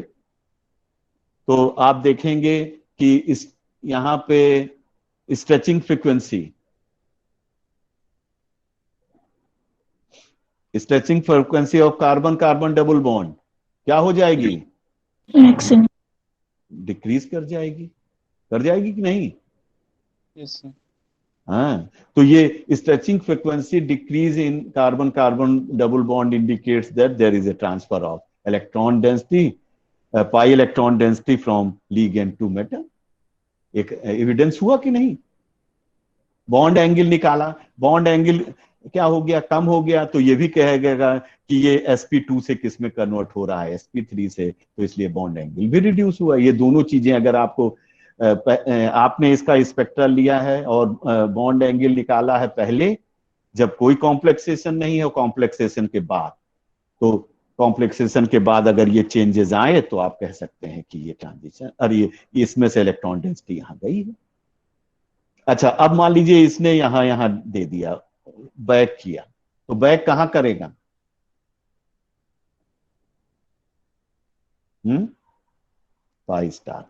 तो आप देखेंगे कि इस यहां पे stretching frequency of carbon carbon double bond क्या हो जाएगी, मैक्सिमम। डिक्रीज कर जाएगी कि नहीं। Yes, sir. हाँ, तो ये stretching frequency decrease in carbon carbon double bond indicates that there is a transfer of electron density, pi electron density from ligand to metal. एक एविडेंस हुआ कि नहीं। बॉन्ड एंगल निकाला, बॉन्ड एंगल क्या हो गया, कम हो गया, तो ये भी कहेगा कि ये sp2 से किस में कन्वर्ट हो रहा है, sp3 से, तो इसलिए बॉन्ड एंगल भी रिड्यूस हुआ। ये दोनों चीजें अगर आपको आपने इसका स्पेक्ट्रल लिया है और बॉन्ड एंगल निकाला है पहले जब कोई कॉम्प्लेक्सेशन नहीं है, कॉम्प्लेक्सेशन के बाद, तो कॉम्प्लेक्सेशन के बाद अगर ये चेंजेस आए तो आप कह सकते हैं कि ये ट्रांजिशन, अरे इसमें से इलेक्ट्रॉन डेंसिटी यहां गई है। अच्छा, अब मान लीजिए इसने यहां दे दिया, बैक किया, तो बैक कहां करेगा, पाई स्टार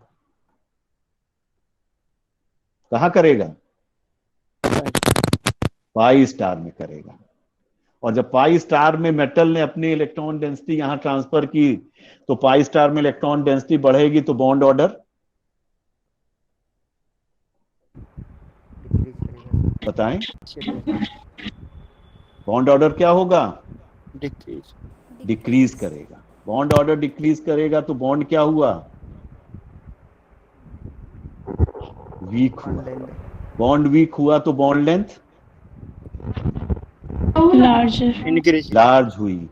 कहां करेगा, पाई स्टार में करेगा। और जब पाई स्टार में मेटल ने अपनी इलेक्ट्रॉन डेंसिटी यहां ट्रांसफर की, तो पाई स्टार में इलेक्ट्रॉन डेंसिटी बढ़ेगी, तो बॉन्ड ऑर्डर बताएं, बॉन्ड ऑर्डर क्या होगा, डिक्रीज करेगा। बॉन्ड ऑर्डर डिक्रीज करेगा तो बॉन्ड क्या हुआ, वीक हुआ। बॉन्ड वीक हुआ तो बॉन्ड लेंथ लार्ज हुई,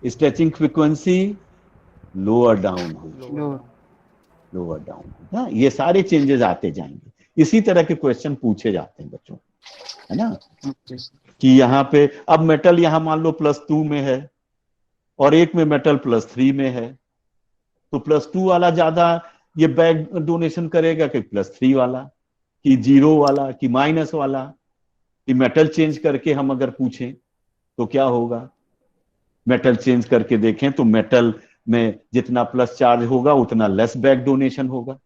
स्ट्रेचिंग फ्रीक्वेंसी लोअर डाउन हुई, लोअर डाउन। हाँ, ये सारे चेंजेस आते जाएंगे। इसी तरह के क्वेश्चन पूछे जाते हैं बच्चों, है ना। कि यहाँ पे अब मेटल यहाँ मान लो +2 में है और एक में मेटल +3 में है, तो +2 वाला ज्यादा ये बैक डोनेशन करेगा कि +3 वाला, कि 0 वाला, कि माइनस वाला। कि मेटल चेंज करके हम अगर पूछें तो क्या होगा, मेटल चेंज करके देखें तो मेटल में जितना प्लस चार्ज होगा उतना लेस बैक डोनेशन होगा,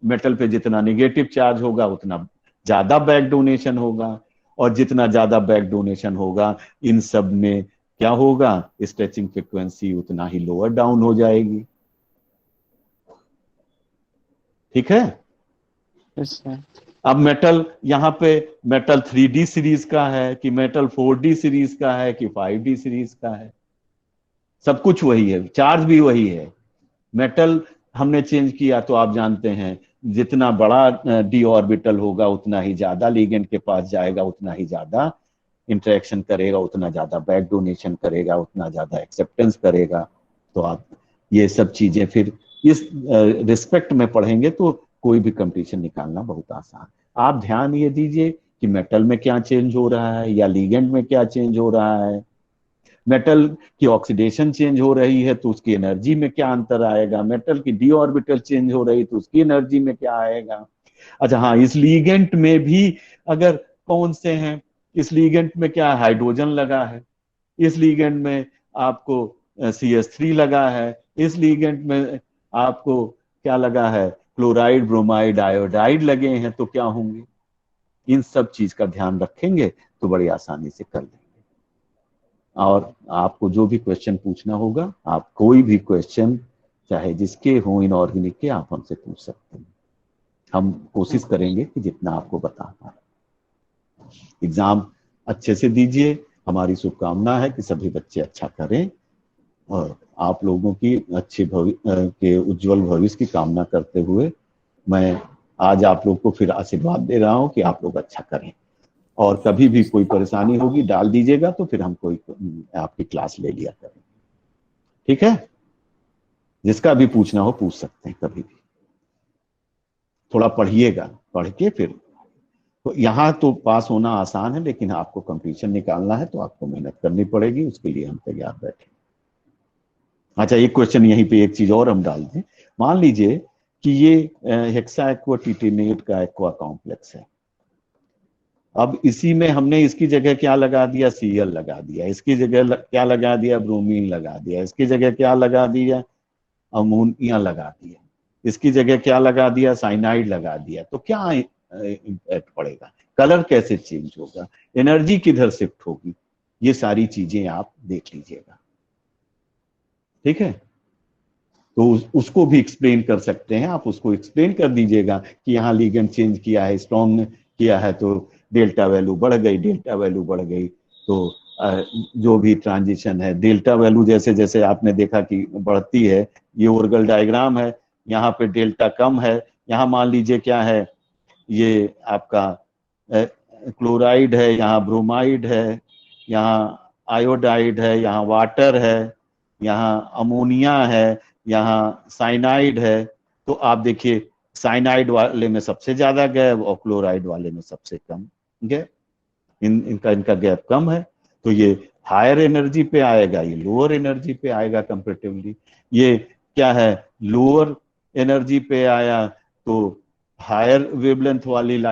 मेटल पे जितना नेगेटिव चार्ज होगा उतना ज्यादा बैक डोनेशन होगा, और जितना ज्यादा बैक डोनेशन होगा इन सब में क्या होगा, स्ट्रेचिंग फ्रीक्वेंसी उतना ही लोअर डाउन हो जाएगी। ठीक है। Yes, sir. अब मेटल यहाँ पे मेटल 3D सीरीज का है कि मेटल 4D सीरीज का है कि 5D सीरीज का है, सब कुछ वही है, चार्ज भी वही है। मेटल हमने चेंज किया तो आप जानते हैं जितना बड़ा डी ऑर्बिटल होगा उतना ही ज्यादा लिगेंड के पास जाएगा, उतना ही ज्यादा इंटरेक्शन करेगा, उतना ज्यादा बैक डोनेशन करेगा, उतना ज्यादा एक्सेप्टेंस करेगा। तो आप ये सब चीजें फिर इस रिस्पेक्ट में पढ़ेंगे तो कोई भी कंपटीशन निकालना बहुत आसान। आप ध्यान ये दीजिए कि मेटल में क्या चेंज हो रहा है या लिगेंड में क्या चेंज हो रहा है। मेटल की ऑक्सीडेशन चेंज हो रही है तो उसकी एनर्जी में क्या अंतर आएगा, मेटल की डी ऑर्बिटल चेंज हो रही तो उसकी एनर्जी में क्या आएगा। अच्छा हाँ, इस लिगेंड में भी अगर कौन से हैं, इस लिगेंड में क्या हाइड्रोजन लगा है, इस लिगेंड में आपको CH3 लगा है, इस लिगेंड में आपको क्या लगा है, क्लोराइड, ब्रोमाइड, आयोडाइड लगे हैं, तो क्या होंगे। इन सब चीज का ध्यान रखेंगे तो बड़ी आसानी से कर लेंगे। और आपको जो भी क्वेश्चन पूछना होगा, आप कोई भी क्वेश्चन चाहे जिसके हो इनऑर्गेनिक के, आप हमसे पूछ सकते हैं। हम कोशिश करेंगे कि जितना आपको बता पाए। एग्जाम अच्छे से दीजिए, हमारी शुभकामना है कि सभी बच्चे अच्छा करें और आप लोगों की अच्छे के उज्जवल भविष्य की कामना करते हुए मैं आज आप लोग को फिर आशीर्वाद दे रहा हूं कि आप लोग अच्छा करें। और कभी भी कोई परेशानी होगी डाल दीजिएगा तो फिर हम कोई आपकी क्लास ले लिया करेंगे। ठीक है, जिसका भी पूछना हो पूछ सकते हैं कभी भी। थोड़ा पढ़िएगा, पढ़ के फिर तो यहाँ तो पास होना आसान है, लेकिन आपको कंपटीशन निकालना है तो आपको मेहनत करनी पड़ेगी, उसके लिए हम तैयार बैठे। अच्छा, एक क्वेश्चन यहीं पे एक चीज और हम डाल दें। मान लीजिए कि ये हेक्सा एक्वा टिटिनेट का एक्वा कॉम्प्लेक्स है। अब इसी में हमने इसकी जगह क्या लगा दिया, Cl लगा दिया, इसकी जगह क्या लगा दिया, ब्रोमीन लगा दिया, इसकी जगह क्या लगा दिया, अमोनिया लगा दिया, इसकी जगह क्या लगा दिया, साइनाइड लगा दिया। तो क्या इम्पैक्ट पड़ेगा, कलर कैसे चेंज होगा, एनर्जी किधर शिफ्ट होगी, ये सारी चीजें आप देख लीजिएगा। ठीक है, तो उसको भी एक्सप्लेन कर सकते हैं आप, उसको एक्सप्लेन कर दीजिएगा कि यहाँ लिगेंड चेंज किया है, स्ट्रॉन्ग किया है तो डेल्टा वैल्यू बढ़ गई, डेल्टा वैल्यू बढ़ गई तो जो भी ट्रांजिशन है, डेल्टा वैल्यू जैसे जैसे आपने देखा कि बढ़ती है, ये ओर्गल डायग्राम है, यहाँ पे डेल्टा कम है, यहाँ मान लीजिए क्या है, ये आपका क्लोराइड है, यहाँ ब्रोमाइड है, यहाँ आयोडाइड है, यहाँ वाटर है, यहाँ अमोनिया है, यहाँ साइनाइड है। तो आप देखिए साइनाइड वाले में सबसे ज्यादा गैप और क्लोराइड वाले में सबसे कम गैप, इनका गैप कम है। तो ये हायर एनर्जी पे आएगा, ये लोअर एनर्जी पे आएगा कंपैरेटिवली। ये क्या है, लोअर एनर्जी पे आया तो हायर वेवलेंथ वाली